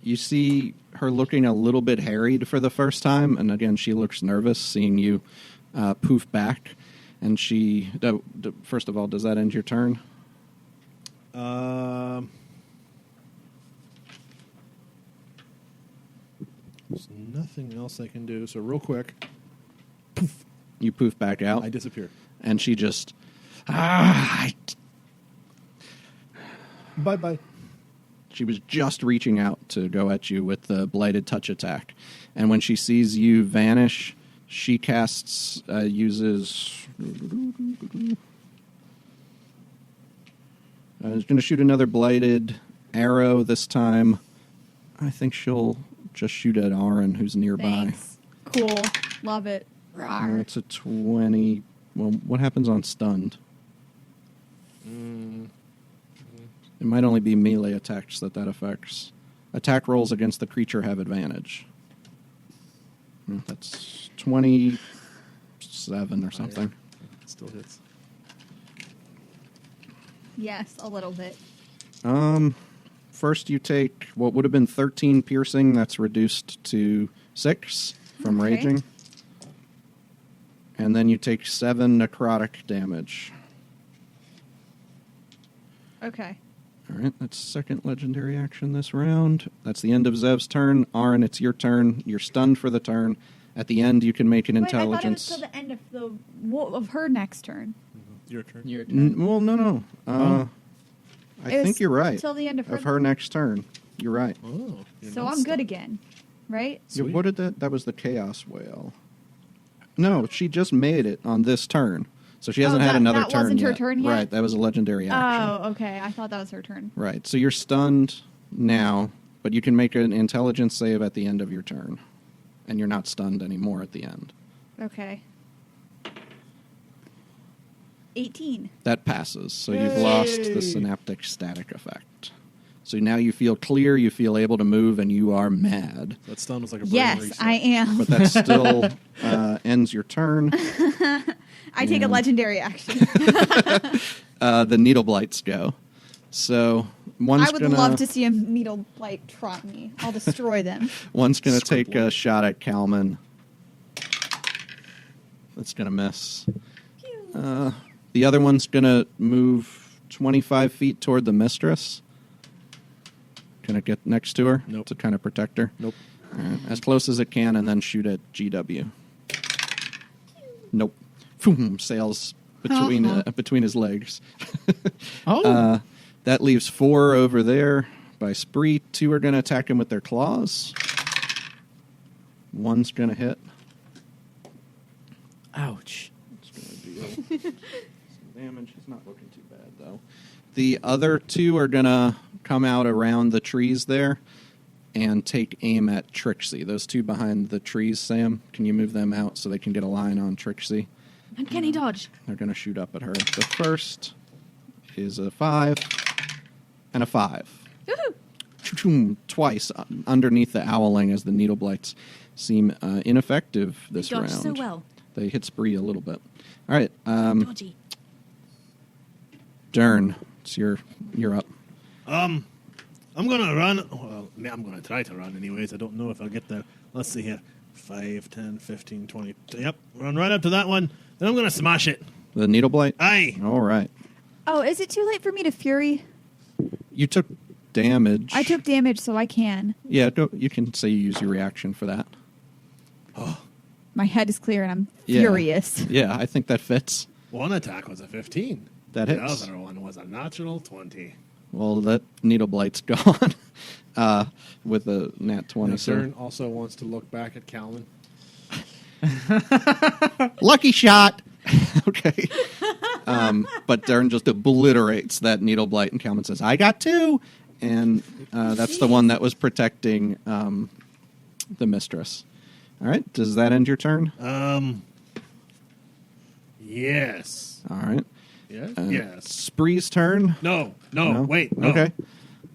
you see her looking a little bit harried for the first time, and again, she looks nervous seeing you poof back. And she, first of all, does that end your turn? There's nothing else I can do. So real quick, You poof back out, I disappear. and she just Bye-bye. She was just reaching out to go at you with the Blighted Touch attack. And when she sees you vanish, she casts, uses... is going to shoot another Blighted arrow this time. I think she'll just shoot at Aaron, who's nearby. Thanks. Cool. Love it. Rawr. It's a 20... Well, what happens on stunned? It might only be melee attacks that affects. Attack rolls against the creature have advantage. That's 27 or something. It still hits. Yes, a little bit. First you take what would have been 13 piercing. That's reduced to 6 from Okay. raging. And then you take 7 necrotic damage. Okay. All right, that's second legendary action this round. That's the end of Zev's turn. Aaron, it's your turn. You're stunned for the turn. At the end, you can make an intelligence. Wait, I thought it was till the end of her next turn. Your turn. Your turn. Well, no. I It think was you're right. Till the end of Her next turn. You're right. Oh. So I'm good again, right? Yeah, Sweet. what did that? That was the Chaos Whale. No, she just made it on this turn, so she hasn't had another that turn wasn't yet. her turn yet? Right, that was a legendary action. Oh, okay. I thought that was her turn. Right, so you're stunned now, but you can make an intelligence save at the end of your turn, and you're not stunned anymore at the end. Okay. 18. That passes, so you've lost the synaptic static effect. So now you feel clear, you feel able to move, and you are mad. That stun was like a brain Yes, reset. I am. But that still ends your turn. I take a and- legendary action. The needle blights go. So one's I would gonna love to see a needle blight trot me. I'll destroy them. one's gonna take Scribble. a shot at Kalman. That's gonna miss. The other one's gonna move 25 feet toward the Mistress. Gonna get next to her Nope. to kind of protect her. Nope. All right, as close as it can, and then shoot at GW. Nope. Boom, sails between his legs. Oh. That leaves 4 over there by Spree. 2 are going to attack him with their claws. 1's going to hit. Ouch. It's going to do some damage. He's not looking too bad, though. The other 2 are going to come out around the trees there and take aim at Trixie. Those 2 behind the trees, Sam, can you move them out so they can get a line on Trixie? Uncanny dodge. They're going to shoot up at her. The first is a 5 and a 5. Woohoo! Choo-choom, twice underneath the owling as the needle blights seem ineffective this Dodged round. so well. They hit Spree a little bit. All right, Dodgy. Dern, you're up. I'm gonna run. Well, I'm gonna try to run anyways. I don't know if I'll get there. Let's see here. 5, 10, 15, 20. Yep, run right up to that one. Then I'm gonna smash it. The needle blight? Aye. All right. Oh, is it too late for me to fury? You took damage. I took damage, so I can. Yeah, you can say you use your reaction for that. My head is clear and I'm Yeah. furious. Yeah, I think that fits. One attack was a 15. That The hits. other one was a natural 20. Well, that needle blight's gone with a nat 20. Now, So Dern also wants to look back at Calvin. lucky shot. Okay. But Dern just obliterates that needle blight, and Kalman says, "I got 2," and that's the one that was protecting the Mistress. All right. Does that end your turn? Yes. All right. Yes. Uh, Yes. Spree's turn. No. No? Wait. No. Okay.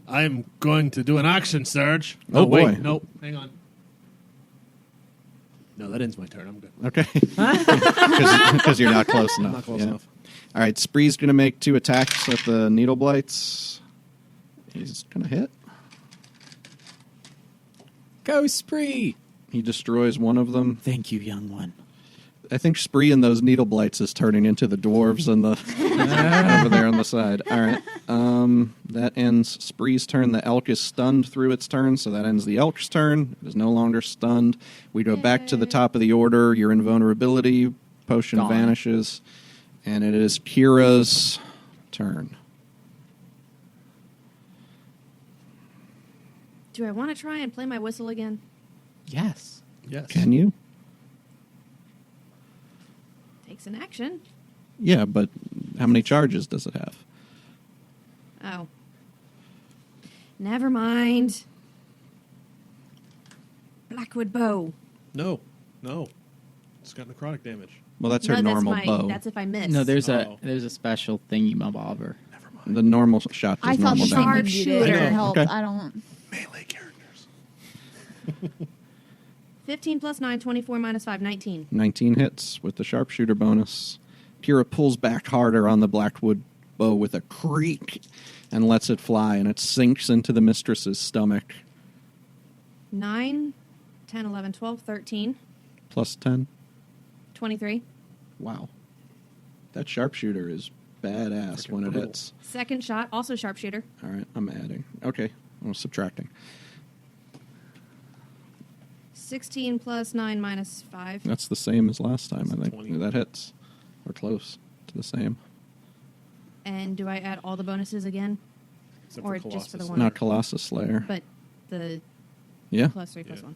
I'm going to do an action surge. Oh, No, wait. boy. Nope. Hang on. No, that ends my turn. I'm good. Okay. Because you're not close enough. Not close Yeah. enough. All right. Spree's going to make 2 attacks at the needle blights. He's going to hit. Go Spree! He destroys one of them. Thank you, young one. I think Spree and those needle blights is turning into the dwarves on the over there on the side. All right. That ends Spree's turn. The elk is stunned through its turn, so that ends the elk's turn. It is no longer stunned. We go back to the top of the order. Your invulnerability potion Gone. vanishes, and it is Kira's turn. Do I want to try and play my whistle again? Yes. Yes. Can you? Takes an action. Yeah, but how many charges does it have? Oh. Never mind. Blackwood bow. No. It's got necrotic damage. Well, that's her No, normal that's bow. That's if I miss. No, there's Oh. a special thingy mobber. Never mind. The normal shot does I thought normal the same damage. thing you did. Sharpshooter. It helped. Okay. I don't. Melee characters. 15 plus 9, 24 minus 5, 19. 19 hits with the sharpshooter bonus. Kira pulls back harder on the Blackwood bow with a creak and lets it fly, and it sinks into the mistress's stomach. 9, 10, 11, 12, 13, Plus 10. 23. Wow. That sharpshooter is badass when it brutal. hits. Second shot, also sharpshooter. All right, I'm adding. Okay, I'm subtracting. 16 plus 9 minus 5. That's the same as last time, I think. 20. That hits. Or close to the same. And do I add all the bonuses again? Except Or for just for the Colossus. one? Not Colossus Slayer. But the Yeah, plus 3 plus Yeah. 1.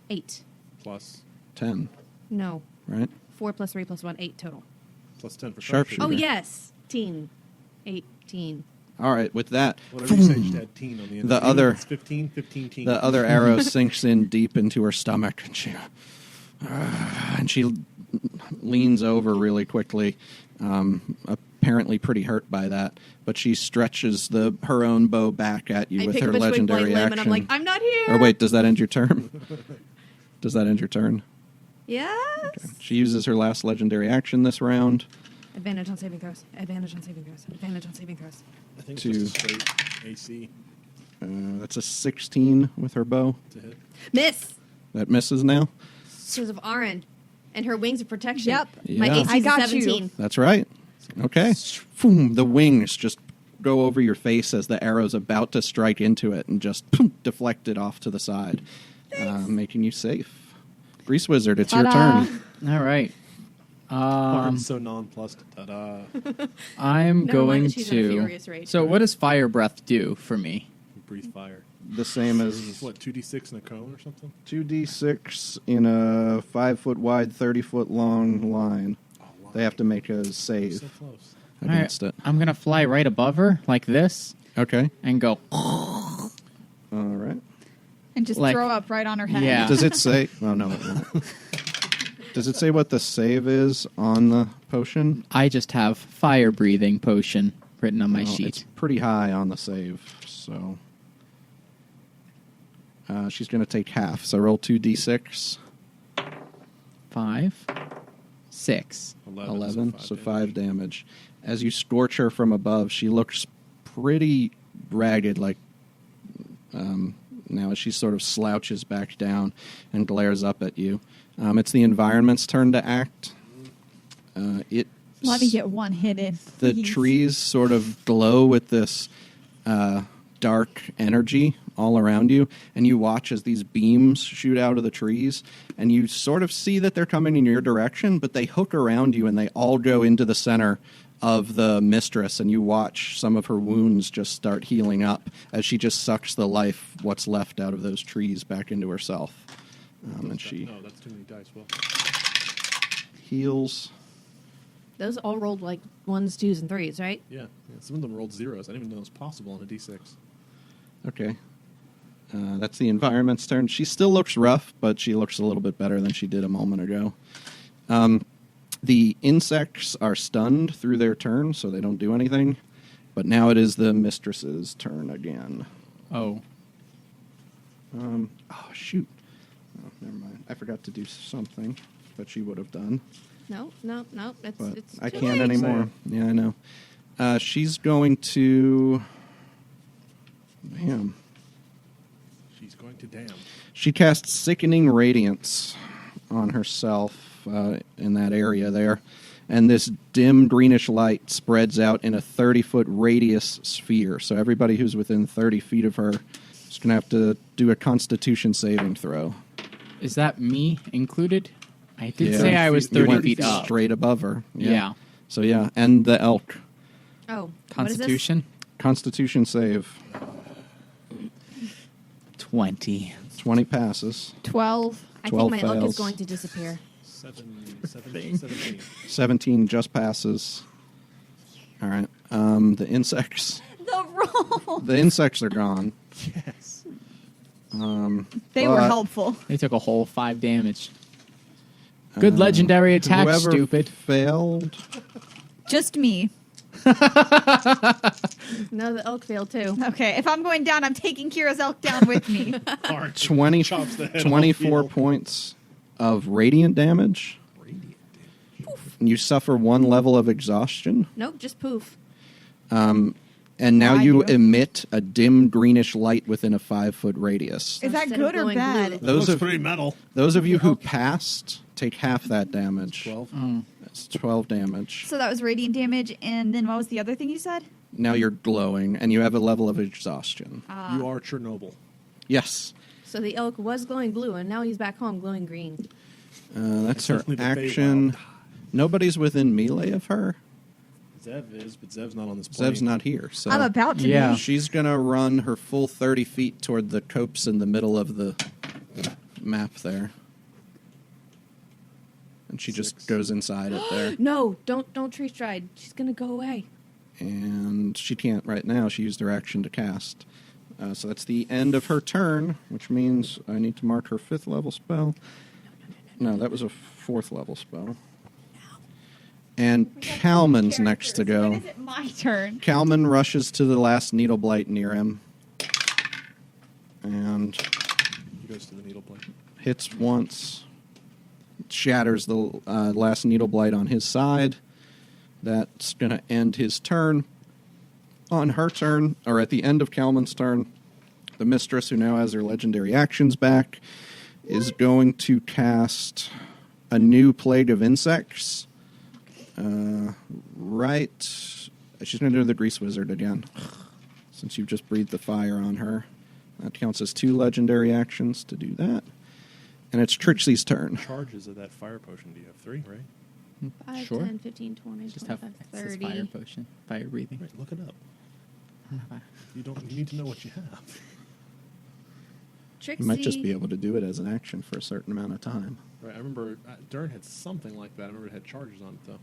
8. Plus 10, No. right? 4 plus 3 plus 1, 8 total. plus 10 for Sharpshooter. Oh, Okay. yes. 18. All right, with that, Whatever you say, just add teen on the end. The Even other- if it's 15 teen. the other arrow sinks in deep into her stomach, and she leans over really quickly, apparently pretty hurt by that. But she stretches her own bow back at you I with pick her up a twig legendary blade limb action. and I'm like, I'm not here. Or wait, does that end your turn? Does that end your turn? Yes. She uses her last legendary action this round. Advantage on saving throws. Advantage on saving throws. Advantage on saving throws. I think to- it's just a straight AC That's a 16 with her bow. to hit. Miss. That misses now. Because of Arin and her wings of protection. Yep. My Yeah. AC I is got you. 17. That's right. Okay. Boom, the wings just go over your face as the arrow's about to strike into it and just deflect it off to the side, making you safe. Grease Wizard, it's your Ta-da. turn. All right. I'm so nonplussed. Ta-da. I'm Never mind going that she's in a to. furious rage. So, what does fire breath do for me? Breathe fire. The same as What, 2d6 in a cone or something? 2d6 in a 5-foot wide, 30-foot long line. Oh, wow. They have to make a save So close. against All right, it. I'm gonna fly right above her like this Okay. and go. All right. And just Like- throw up right on her head. Yeah. Does it say? Oh no. It won't. Does it say what the save is on the potion? I just have fire breathing potion written on my Well, sheet. It's pretty high on the save, so she's going to take half. So roll 2d6. 5, 6. 11, so 5 damage. As you scorch her from above, she looks pretty ragged, like now as she sort of slouches back down and glares up at you. It's the environment's turn to act. It Let me get one hit in. the please. trees sort of glow with this dark energy all around you, and you watch as these beams shoot out of the trees, and you sort of see that they're coming in your direction, but they hook around you and they all go into the center of the mistress, and you watch some of her wounds just start healing up as she just sucks the life, what's left out of those trees, back into herself. And she No, that's too many dice. Well, heals. Those all rolled like 1s, 2s, and 3s, right? yeah. Some of them rolled zeros. I didn't even know it was possible on a d6. Okay. That's the environment's turn. She still looks rough, but she looks a little bit better than she did a moment ago. The insects are stunned through their turn, so they don't do anything. But now it is the mistress's turn again. Oh. Oh, shoot. Oh, never mind. I forgot to do something that she would have done. No. But It's I too can't late. anymore. Yeah, I know. She's going to... Damn. She's going Damn. She casts Sickening Radiance on herself in that area there. And this dim greenish light spreads out in a 30-foot radius sphere. So everybody who's within 30 feet of her is going to have to do a Constitution saving throw. Is that me included? I did Yeah. say I was You 30 went feet up. straight above her. Yeah. So yeah, and the elk. Oh, Constitution? Constitution save. 20. 20 passes. 12. I 12 think my elk fails. is going to disappear. 17. 17 just passes. All right. The insects. The roll. The insects are gone. Yes. They were But helpful. They took a whole 5 damage. Good legendary attack, Whoever stupid. failed. Just me. No, the elk failed too. Okay, if I'm going down, I'm taking Kira's elk down with me. 20, Chops the head 24 off. points of radiant damage. And you suffer 1 level of exhaustion. Nope, just poof. And now I you do. emit a dim greenish light within a 5-foot radius. Is that Instead of good or glowing bad? blue. Those Looks of pretty metal. those of you who passed take half that damage. 12. That's 12 damage. So that was radiant damage, and then what was the other thing you said? Now you're glowing, and you have a level of exhaustion. You are Chernobyl. Yes. So the elk was glowing blue, and now he's back home glowing green. That's her Only the action. Feywild. Nobody's within melee of her. Zev is, but Zev's not on this plane. Zev's not here, so I'm about to Yeah. be. she's gonna run her full 30 feet toward the copse in the middle of the map there, and she just 6. goes inside it there. No, don't tree stride. She's gonna go away. And she can't right now. She used her action to cast. So that's the end of her turn, which means I need to mark her 5th level spell. No, that was a 4th level spell. And Kalman's next to When go. is it my turn? Kalman rushes to the last needle blight near him. And He goes to the needle plane. hits once. Shatters the last needle blight on his side. That's going to end his turn. On her turn, or at the end of Kalman's turn, the Mistress, who now has her legendary actions back, is going to cast a new Plague of Insects. Right. She's going to do the Grease Wizard again, since you've just breathed the fire on her. That counts as 2 legendary actions to do that. And it's Trixie's turn. Charges of that fire potion. Do you have 3, right? 5, Sure. 10, 15, 20, Just have 25, access 30. fire potion. Fire breathing. Right, look it up. You need to know what you have. Trixie. You might just be able to do it as an action for a certain amount of time. Right, I remember Dern had something like that. I remember it had charges on it though.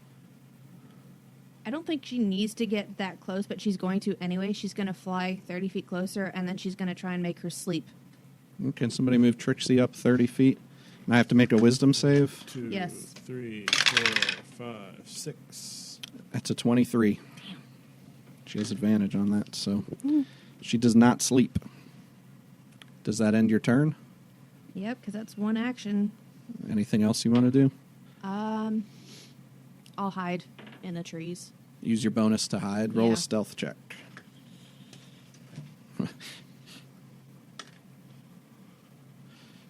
I don't think she needs to get that close, but she's going to anyway. She's going to fly 30 feet closer, and then she's going to try and make her sleep. Can somebody move Trixie up 30 feet? And I have to make a wisdom save. 2, Yes. 3, 4, 5, 6. That's a 23. She has advantage on that, so she does not sleep. Does that end your turn? Yep, because that's one action. Anything else you want to do? I'll hide in the trees. Use your bonus to hide. Roll Yeah. a stealth check.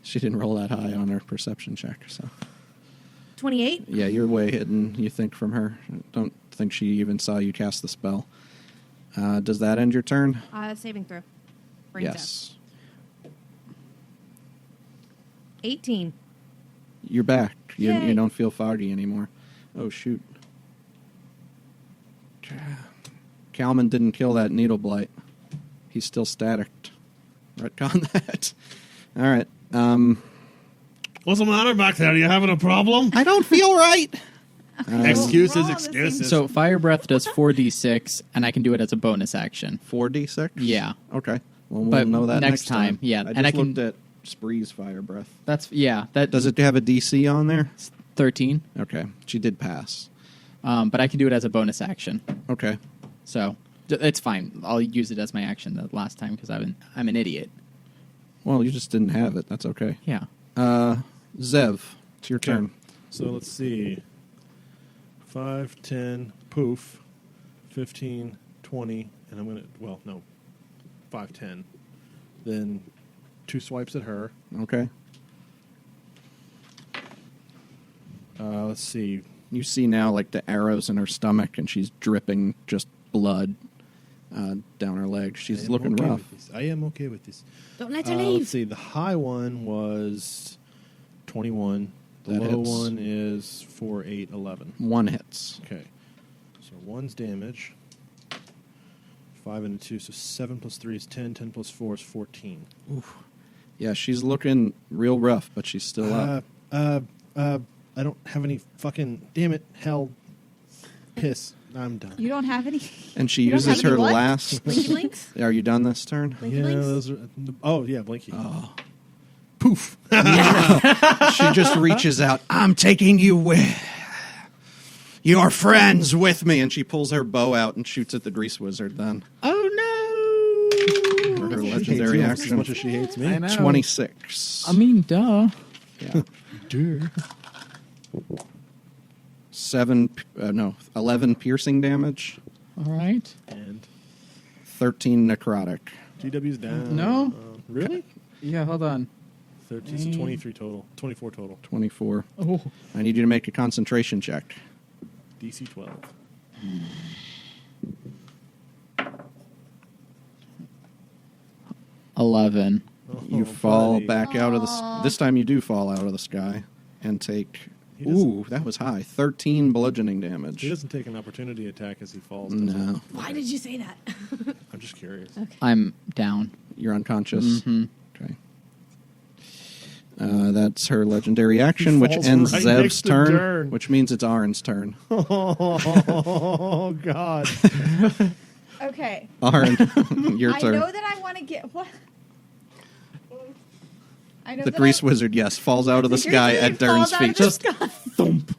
She didn't roll that high on her perception check, so 28? yeah, you're way hidden. You think from her. Don't think she even saw you cast the spell. Does that end your turn? Saving throw. Brains out. Yes. 18. You're back. You Yay. don't feel foggy anymore. Oh, shoot. Kalman didn't kill that needle blight. He's still static. Retcon that. All right. What's the matter back there? Are you having a problem? I don't feel right. Excuses, We're all on the excuses. So fire breath does 4d6, and I can do it as a bonus action. 4d6? Yeah. Okay. Well, we'll But know that next time, yeah. I just And I can- looked at Spree's fire breath. That Does it have a DC on there? 13. Okay. She did pass. But I can do it as a bonus action. Okay. So it's fine. I'll use it as my action the last time because I'm an idiot. Well, you just didn't have it. That's okay. Yeah. Zev, it's your turn. So let's see. 5, 10, poof, 15, 20, and I'm going to, 5, 10. Then 2 swipes at her. Okay. Let's see. You see now, like, the arrows in her stomach, and she's dripping just blood down her leg. She's looking okay rough. with this. I am okay with this. Don't let her Let's leave. see. The high one was 21. The That low hits. one is 4, 8, 11. 1 hits. Okay. So 1's damage. 5 and a 2, so 7 plus 3 is 10. 10 plus 4 is 14. Yeah, she's looking real rough, but she's still up. I don't have any fucking... Damn it. Hell. Piss. I'm done. You don't have any. And she You don't uses have any her what? last... Blinky blinks? Are you done this turn? Blinky Yeah, blinks? those are... Oh, yeah, Blinky. Oh. Poof. She just reaches out. I'm taking you with... Your friends with me. And she pulls her bow out and shoots at the grease wizard then. Oh no! For her She hates legendary you as action. much as she hates me. I know. 26. I mean, duh. Yeah. Dude. 11 piercing damage, All right. And 13 necrotic. GW's down. No. Really? Yeah, hold on. 13, so 23 total. 24 total. 24. Oh, I need you to make a concentration check. DC 12. 11. You Oh, fall buddy. back out of the... This time you do fall out of the sky and take... He doesn't- Ooh, that was high. 13 bludgeoning He damage. doesn't take an opportunity attack as he falls. does he? No. Why did you say that? I'm just curious. I'm down. You're unconscious? Mhm. Okay. That's her legendary action, which falls ends right Zev's next to turn, Dern. which means it's Arn's turn. Oh, God. Okay. Arn, your I turn. know that I want to get what. I know The that grease wizard, yes, falls out of the The grease sky wizard at Dern's falls out of feet. the Just sky. thump.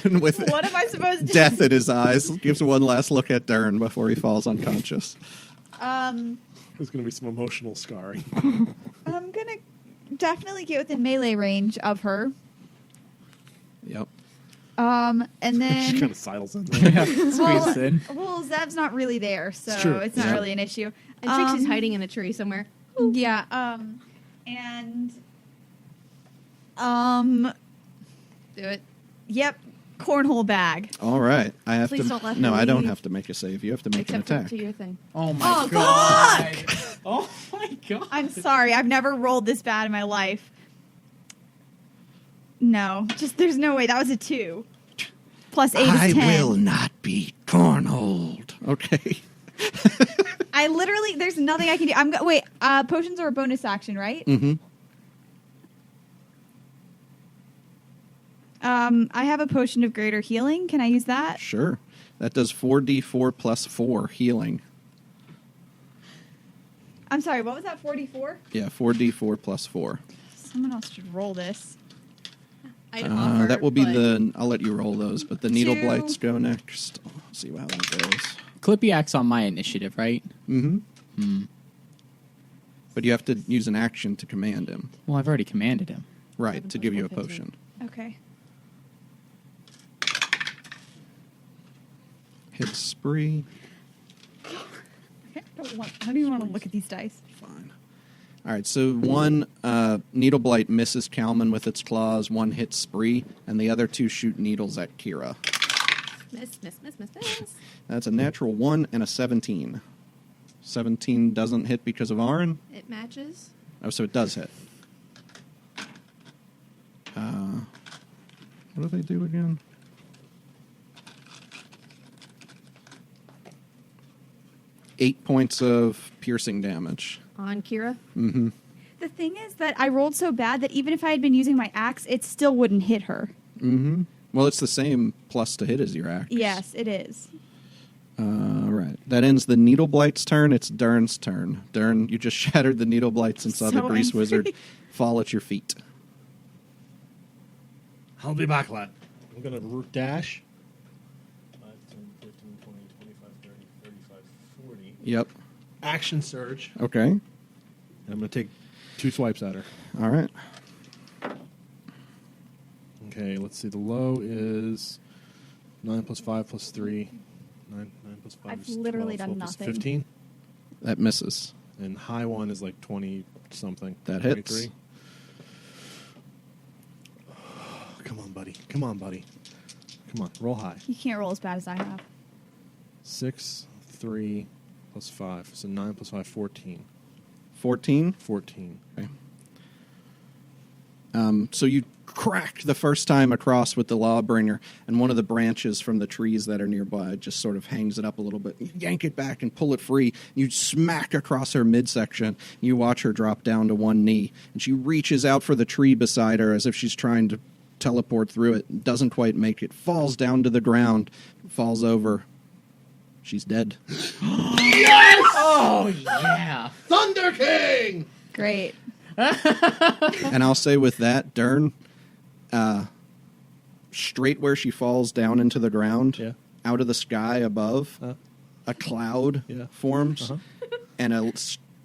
And with What am I supposed to death do? in his eyes, gives one last look at Dern before he falls unconscious. There's going to be some emotional scarring. I'm gonna definitely get within melee range of her. Yep. And She kind then of sidles in there. Yeah, squeeze in. well, Zev's not really there, so It's true. it's not Yeah. really an issue. And Trixie's hiding in a tree somewhere. Yeah. And Do it. yep, cornhole bag. All right. I have Please to. don't let her No, I don't leave. have to make a save. You have to make an Except for attack. to your thing. Oh my Oh, god. Oh my god. I'm sorry, I've never rolled this bad in my life. No, just there's no way. That was a 2. Plus 8 is 10. not be cornholed. Okay. I literally, there's nothing I can do. Wait, potions are a bonus action, right? Mm-hmm. I have a potion of greater healing. Can I use that? Sure. That does 4d4 plus 4 healing. I'm sorry, what was that, 44? Yeah, 4d4 plus 4. Someone else should roll this. I'd offer, That will be but the. I'll let you roll those, but the needle 2. blights go next. Let's see how that goes. Clippy acts on my initiative, right? Mm-hmm. But you have to use an action to command him. Well, I've already commanded him. Right, 7 to plus give you a 4, 15. potion. Okay. Hit spree. Okay, I don't even want to look at these dice. Fine. All right, so one needle blight misses Kalman with its claws, one hits spree, and the other 2 shoot needles at Kira. miss, miss, miss, miss, miss. That's a natural 1 and a 17. 17 doesn't hit because of Aaron. It matches. Oh, so it does hit. What do they do again? Eight points of piercing damage. On Kira. Mm-hmm. The thing is that I rolled so bad that even if I had been using my axe, it still wouldn't hit her. Mm-hmm. Well, it's the same plus to hit as your axe. Yes, it is. Right. That ends the needle blight's turn. It's Dern's turn. Dern, you just shattered the needle blights and saw the So grease angry. wizard fall at your feet. I'll be back, lad. I'm going to dash. 5, 10, 15, 20, 25, 30, 35, 40. Yep. Action surge. Okay. And I'm going to take 2 swipes at her. All right. Okay, let's see. The low is 9 plus 5 plus 3. 9 plus 5 I've is literally 12, done 12 plus nothing. 15. That misses. And high one is like 20 something. That hits. 23. Come on, buddy. Come on, buddy. Come on, roll high. You can't roll as bad as I have. 6, 3, plus 5. So 9 plus 5, 14. 14. 14. Okay. So you cracked the first time across with the Lawbringer, and one of the branches from the trees that are nearby just sort of hangs it up a little bit. You yank it back and pull it free. You smack across her midsection. You watch her drop down to one knee, and she reaches out for the tree beside her as if she's trying to teleport through it. Doesn't quite make it. Falls down to the ground. Falls over. She's dead. Oh, yeah. Thunder King! Great. And I'll say with that, Dern, straight where she falls down into the ground, Yeah. out of the sky above, a cloud Yeah. forms, and a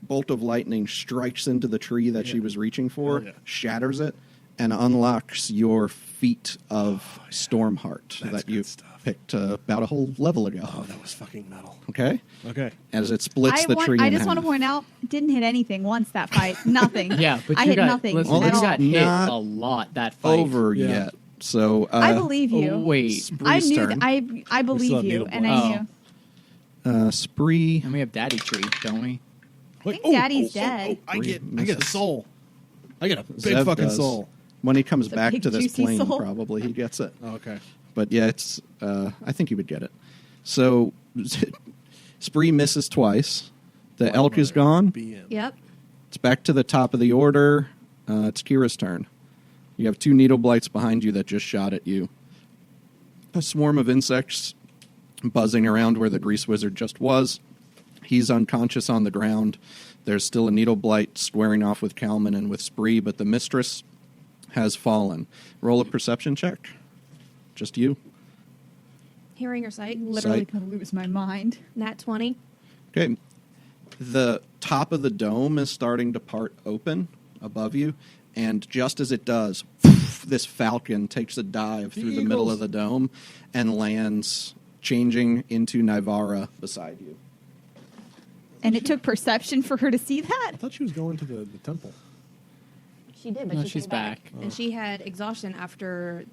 bolt of lightning strikes into the tree that she was reaching for, Oh, yeah. shatters it, and unlocks your feat of Stormheart That's that you good stuff. picked about a whole level ago. Oh, that was fucking metal. Okay? Okay. As it splits the tree I in just want to half. point out, didn't hit anything once that fight. Nothing. Yeah, but I you hit got, nothing listen, Well, at you it's all. got hit not a lot that fight. over Yeah. yet. So I believe you. Oh, wait. I Spree's knew turn. that. I still believe have you, needle and blood. I knew. Spree. And we have Daddy Tree, don't we? Wait, think Daddy's dead. I get a Misses. soul. I get a big Zev fucking does. soul. When he comes It's a back big, to this juicy plane, soul. probably he gets it. Oh, okay. But yeah, it's. I think he would get it. So, Spree misses twice. The Black elk is Mother, gone. BM. Yep. It's back to the top of the order. It's Kira's turn. You have 2 needle blights behind you that just shot at you. A swarm of insects buzzing around where the grease wizard just was. He's unconscious on the ground. There's still a needle blight squaring off with Kalman and with Spree, but the mistress has fallen. Roll a perception check. Just you. Hearing or sight. Literally Sight. gonna lose my mind. Nat 20. Okay. The top of the dome is starting to part open above you, and just as it does, this falcon takes a dive through the middle Eagles. of the dome and lands, changing into Nivara beside you. And it took perception for her to see that. I thought she was going to the temple. She did, but No, she she's came back. back. And she had exhaustion after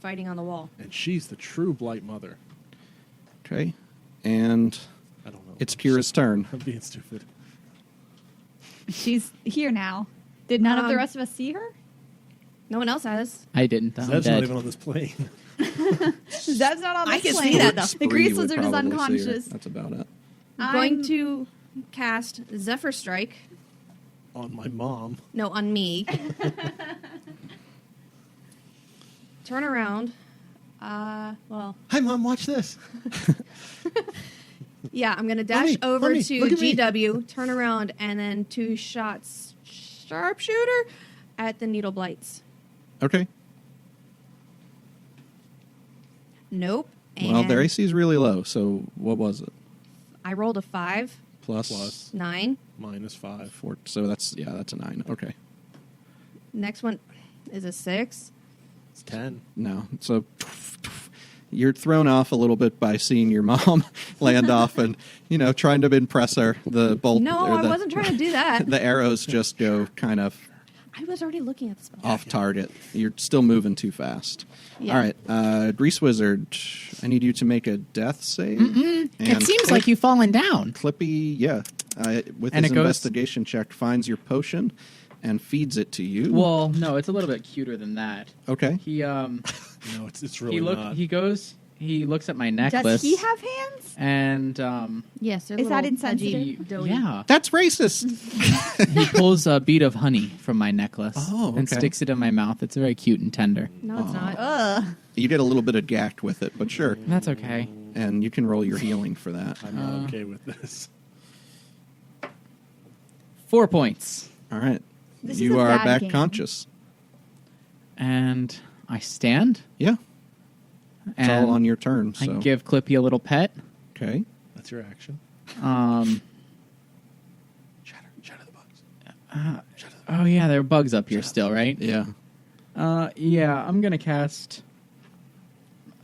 fighting on the wall. And she's the true Blight Mother. Okay. And I don't know. it's Kira's turn. I'm being stupid. She's here now. Did none of the Um, rest of us see her? No one else has. I didn't. I'm Zev's dead. not even on this plane. Zev's not on I this can plane. see that, though. The Spree grease would lizard is probably see her. unconscious. That's about it. I'm going to cast Zephyr Strike. On my mom. No, on me. Turn around. Well, Hi, Mom, watch this. yeah, I'm going to dash Mommy, over Mommy, to look at me. GW, turn around, and then 2 shots sharpshooter at the needle blights. Okay. Nope. And Well, their AC is really low, so what was it? I rolled a 5, Plus 9. -5. 4. So that's a 9. Okay. Next one is a 6. It's 10. No. So you're thrown off a little bit by seeing your mom land off and, trying to impress her. The bolt. No, or I wasn't trying to do that. The arrows just go kind of I was already looking at the spell. off target. You're still moving too fast. Yeah. All right. Grease Wizard, I need you to make a death save. It And seems like you've fallen down. Clippy, yeah. With And his it goes- investigation check, finds your potion and feeds it to you. Well, no, it's a little bit cuter than that. Okay. He No, it's really not. He looks at my Does necklace. he have hands? And Yes, they're Is that little insensitive? pudgy, doughy. yeah, That's racist. he pulls a bead of honey from my necklace Oh, and okay. sticks it in my mouth. It's very cute and tender. No, it's not. Ugh. You get a little bit of gacked with it, but sure. That's okay. And you can roll your healing for that. I'm not okay with this. 4 points, All right. This is You a are bad back game. conscious. and I stand. Yeah. It's And all on your turn. I So. give Clippy a little pet. Okay. That's your action. Shatter the bugs. Oh yeah, there are bugs up here still, right? Yeah. Yeah, I'm gonna cast.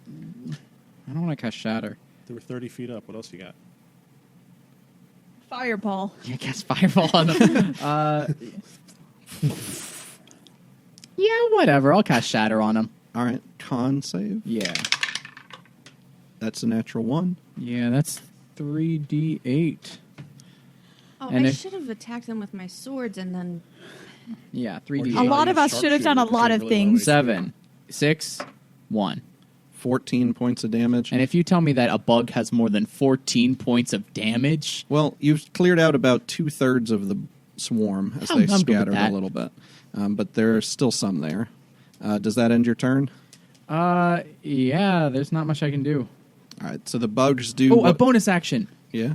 I don't want to cast Shatter. They were 30 feet up. What else you got? Fireball. You cast Fireball on them. Yeah, whatever. I'll cast Shatter on him. All right, con save. Yeah. That's a natural 1. Yeah, that's 3d8. Oh, And I if- should have attacked them with my swords and then. Yeah, A 3d8. lot of us should have done a lot of things. 7, 6, 1. 14 points of damage. And if you tell me that a bug has more than 14 points of damage, Well, you've cleared out about 2/3 of the swarm as I'm they good with scattered a that. little bit. But there's still some there. Does that end your turn? yeah, there's not much I can do. All right, so the bugs do... Oh, a bonus action. Yeah?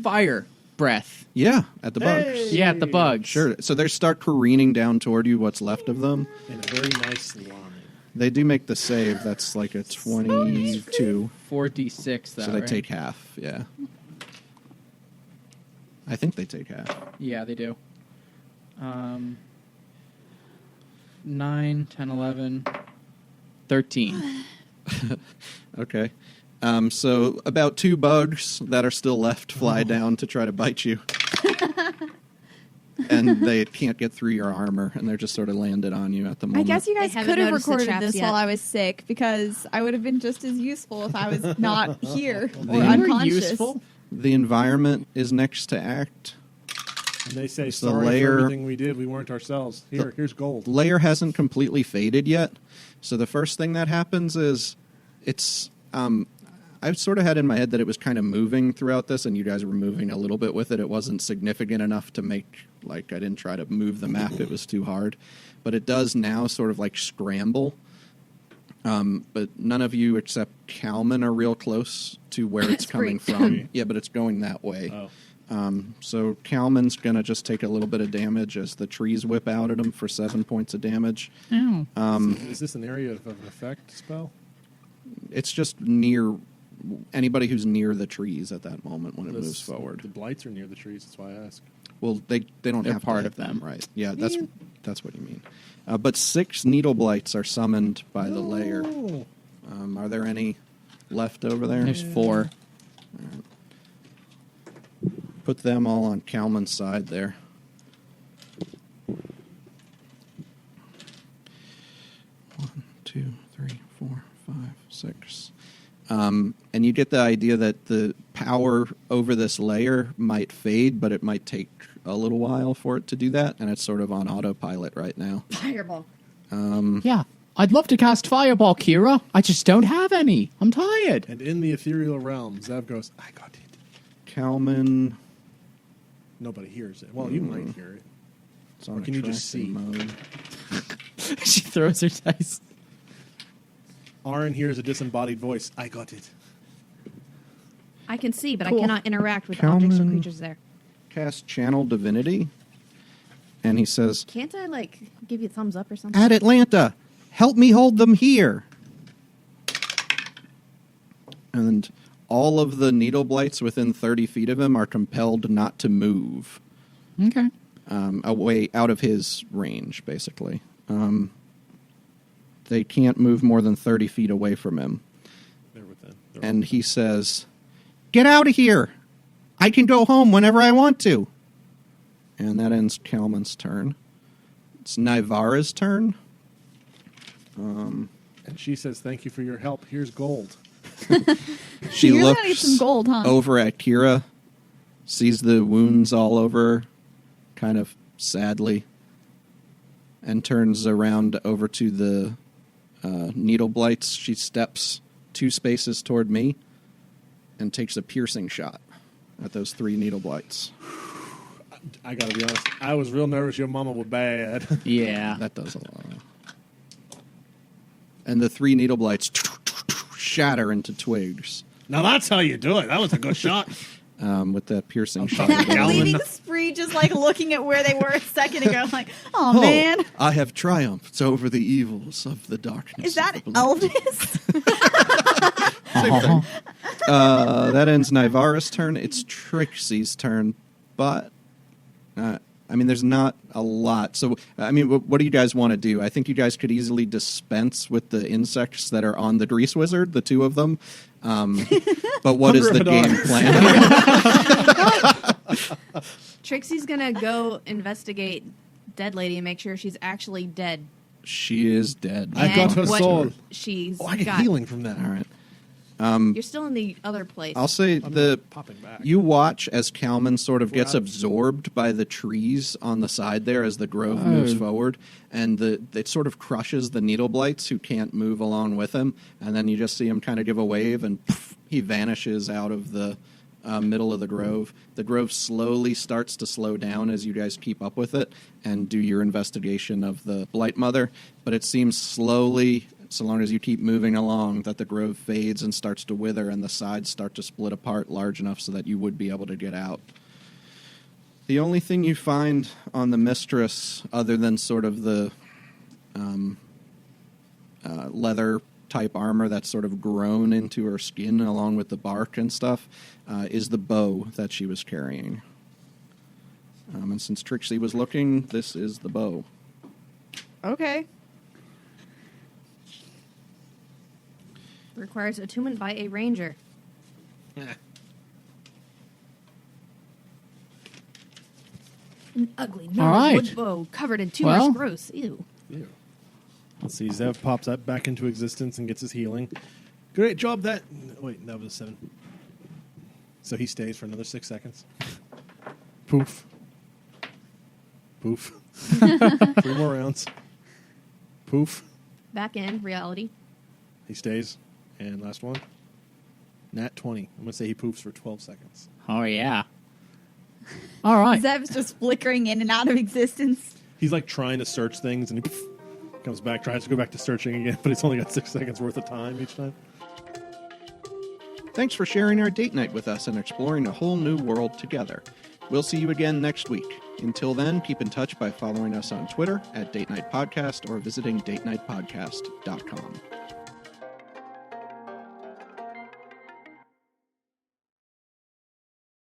Fire breath. Yeah, at the bugs. Hey! Yeah, at the bugs. Sure. So they start careening down toward you, what's left of them. In a very nice line. They do make the save. That's like a 22. 4d6, though, So they right? take half, yeah. I think they take half. Yeah, they do. 9, 10, 11, 13. Okay. So about 2 bugs that are still left fly down to try to bite you. And they can't get through your armor, and they're just sort of landed on you at the I moment. guess you guys I haven't could have noticed the recorded traps this yet. while I was sick because I would have been just as useful if I was not here or You were unconscious. useful? The environment is next to act. And they say, The sorry layer- for everything we did. We weren't ourselves. Here's gold. Layer hasn't completely faded yet, so the first thing that happens is it's I sort of had in my head that it was kind of moving throughout this, and you guys were moving a little bit with it. It wasn't significant enough to make, like, I didn't try to move the map. It was too hard. But it does now sort of, like, scramble. But none of you except Calman are real close to where it's coming great. from. Yeah, but it's going that way. Oh. So Calman's going to just take a little bit of damage as the trees whip out at him for 7 points of damage. Ow. Is this an area of an effect spell? It's just near anybody who's near the trees at that moment when it moves The forward. blights are near the trees. That's why I ask. Well, they don't They're have part to of hit them. right? Yeah, that's what you mean. But 6 needle blights are summoned by the layer. Oh. Are there any left over there? There's 4. Put them all on Calman's side there. 1, 2, 3, 4, 5, 6. And you get the idea that the power over this layer might fade, but it might take a little while for it to do that, and it's sort of on autopilot right now. Fireball. Yeah. I'd love to cast Fireball, Kira. I just don't have any. I'm tired. And in the ethereal realm, Zev goes, I got it. Calman, Nobody hears it. Well, you might hear it. it's on Or can you just see? attraction mode. She throws her dice. Aaron hears a disembodied voice. I got it. I can see, but Cool. I cannot interact with objects or Calman. creatures there. Cast Channel Divinity, and he says, Can't I, like, give you a thumbs up or something? "At Atlanta, help me hold them here." And all of the needle blights within 30 feet of him are compelled not to move Okay. away out of his range, basically. They can't move more than 30 feet away from him. They're within. They're And he says, "Get out of here! I can go home whenever I want to." And that ends Calman's turn. It's Nivara's turn. And she says, thank you for your help. Here's gold. She You're looks gonna need some gold, huh? over at Kira, sees the wounds all over her, kind of sadly, and turns around over to the needle blights. She steps 2 spaces toward me and takes a piercing shot at those 3 needle blights. I gotta be honest. I was real nervous your mama was bad. Yeah. That does a lot. And the 3 needle blights shatter into twigs Now that's how you do it. That was a good shot. with that piercing shot. Leaving Spree just like looking at where they were a second ago, like, oh man, I have triumphed over the evils of the darkness. is that of the blood. Elvis? That ends Nivara's turn. It's Trixie's turn, but I mean, there's not a lot. So, I mean, what do you guys want to do? I think you guys could easily dispense with the insects that are on the Grease Wizard, the 2 of them. But what is the Hunger of game a plan? Trixie's gonna go investigate Dead Lady and make sure she's actually dead. She is dead. I got her what soul. She's Oh, I get got. healing from that. All right. You're still in the other place. I'll say I'm popping back. you watch as Kalman sort of gets Wow. absorbed by the trees on the side there as the grove moves forward, and it sort of crushes the needle blights who can't move along with him, and then you just see him kind of give a wave, and poof, he vanishes out of the middle of the grove. The grove slowly starts to slow down as you guys keep up with it and do your investigation of the Blight Mother, but it seems slowly, so long as you keep moving along, that the grove fades and starts to wither and the sides start to split apart large enough so that you would be able to get out. The only thing you find on the Mistress, other than sort of the leather-type armor that's sort of grown into her skin along with the bark and stuff, is the bow that she was carrying. And since Trixie was looking, this is the bow. Okay. Requires attunement by a ranger. An ugly, All right. wood bow covered in tumors. Well. Gross. Ew. Ew. Let's see. Zev pops up back into existence and gets his healing. Great job. That. Wait, that was a 7. So he stays for another 6 seconds. Poof. Poof. 3 more rounds. Poof. Back in reality. He stays. And last one. Nat 20. I'm going to say he poofs for 12 seconds. Oh, yeah. All right. Zev's just flickering in and out of existence. He's like trying to search things and he comes back, tries to go back to searching again, but it's only got 6 seconds worth of time each time. Thanks for sharing our date night with us and exploring a whole new world together. We'll see you again next week. Until then, keep in touch by following us on Twitter @Date Night Podcast or visiting datenightpodcast.com.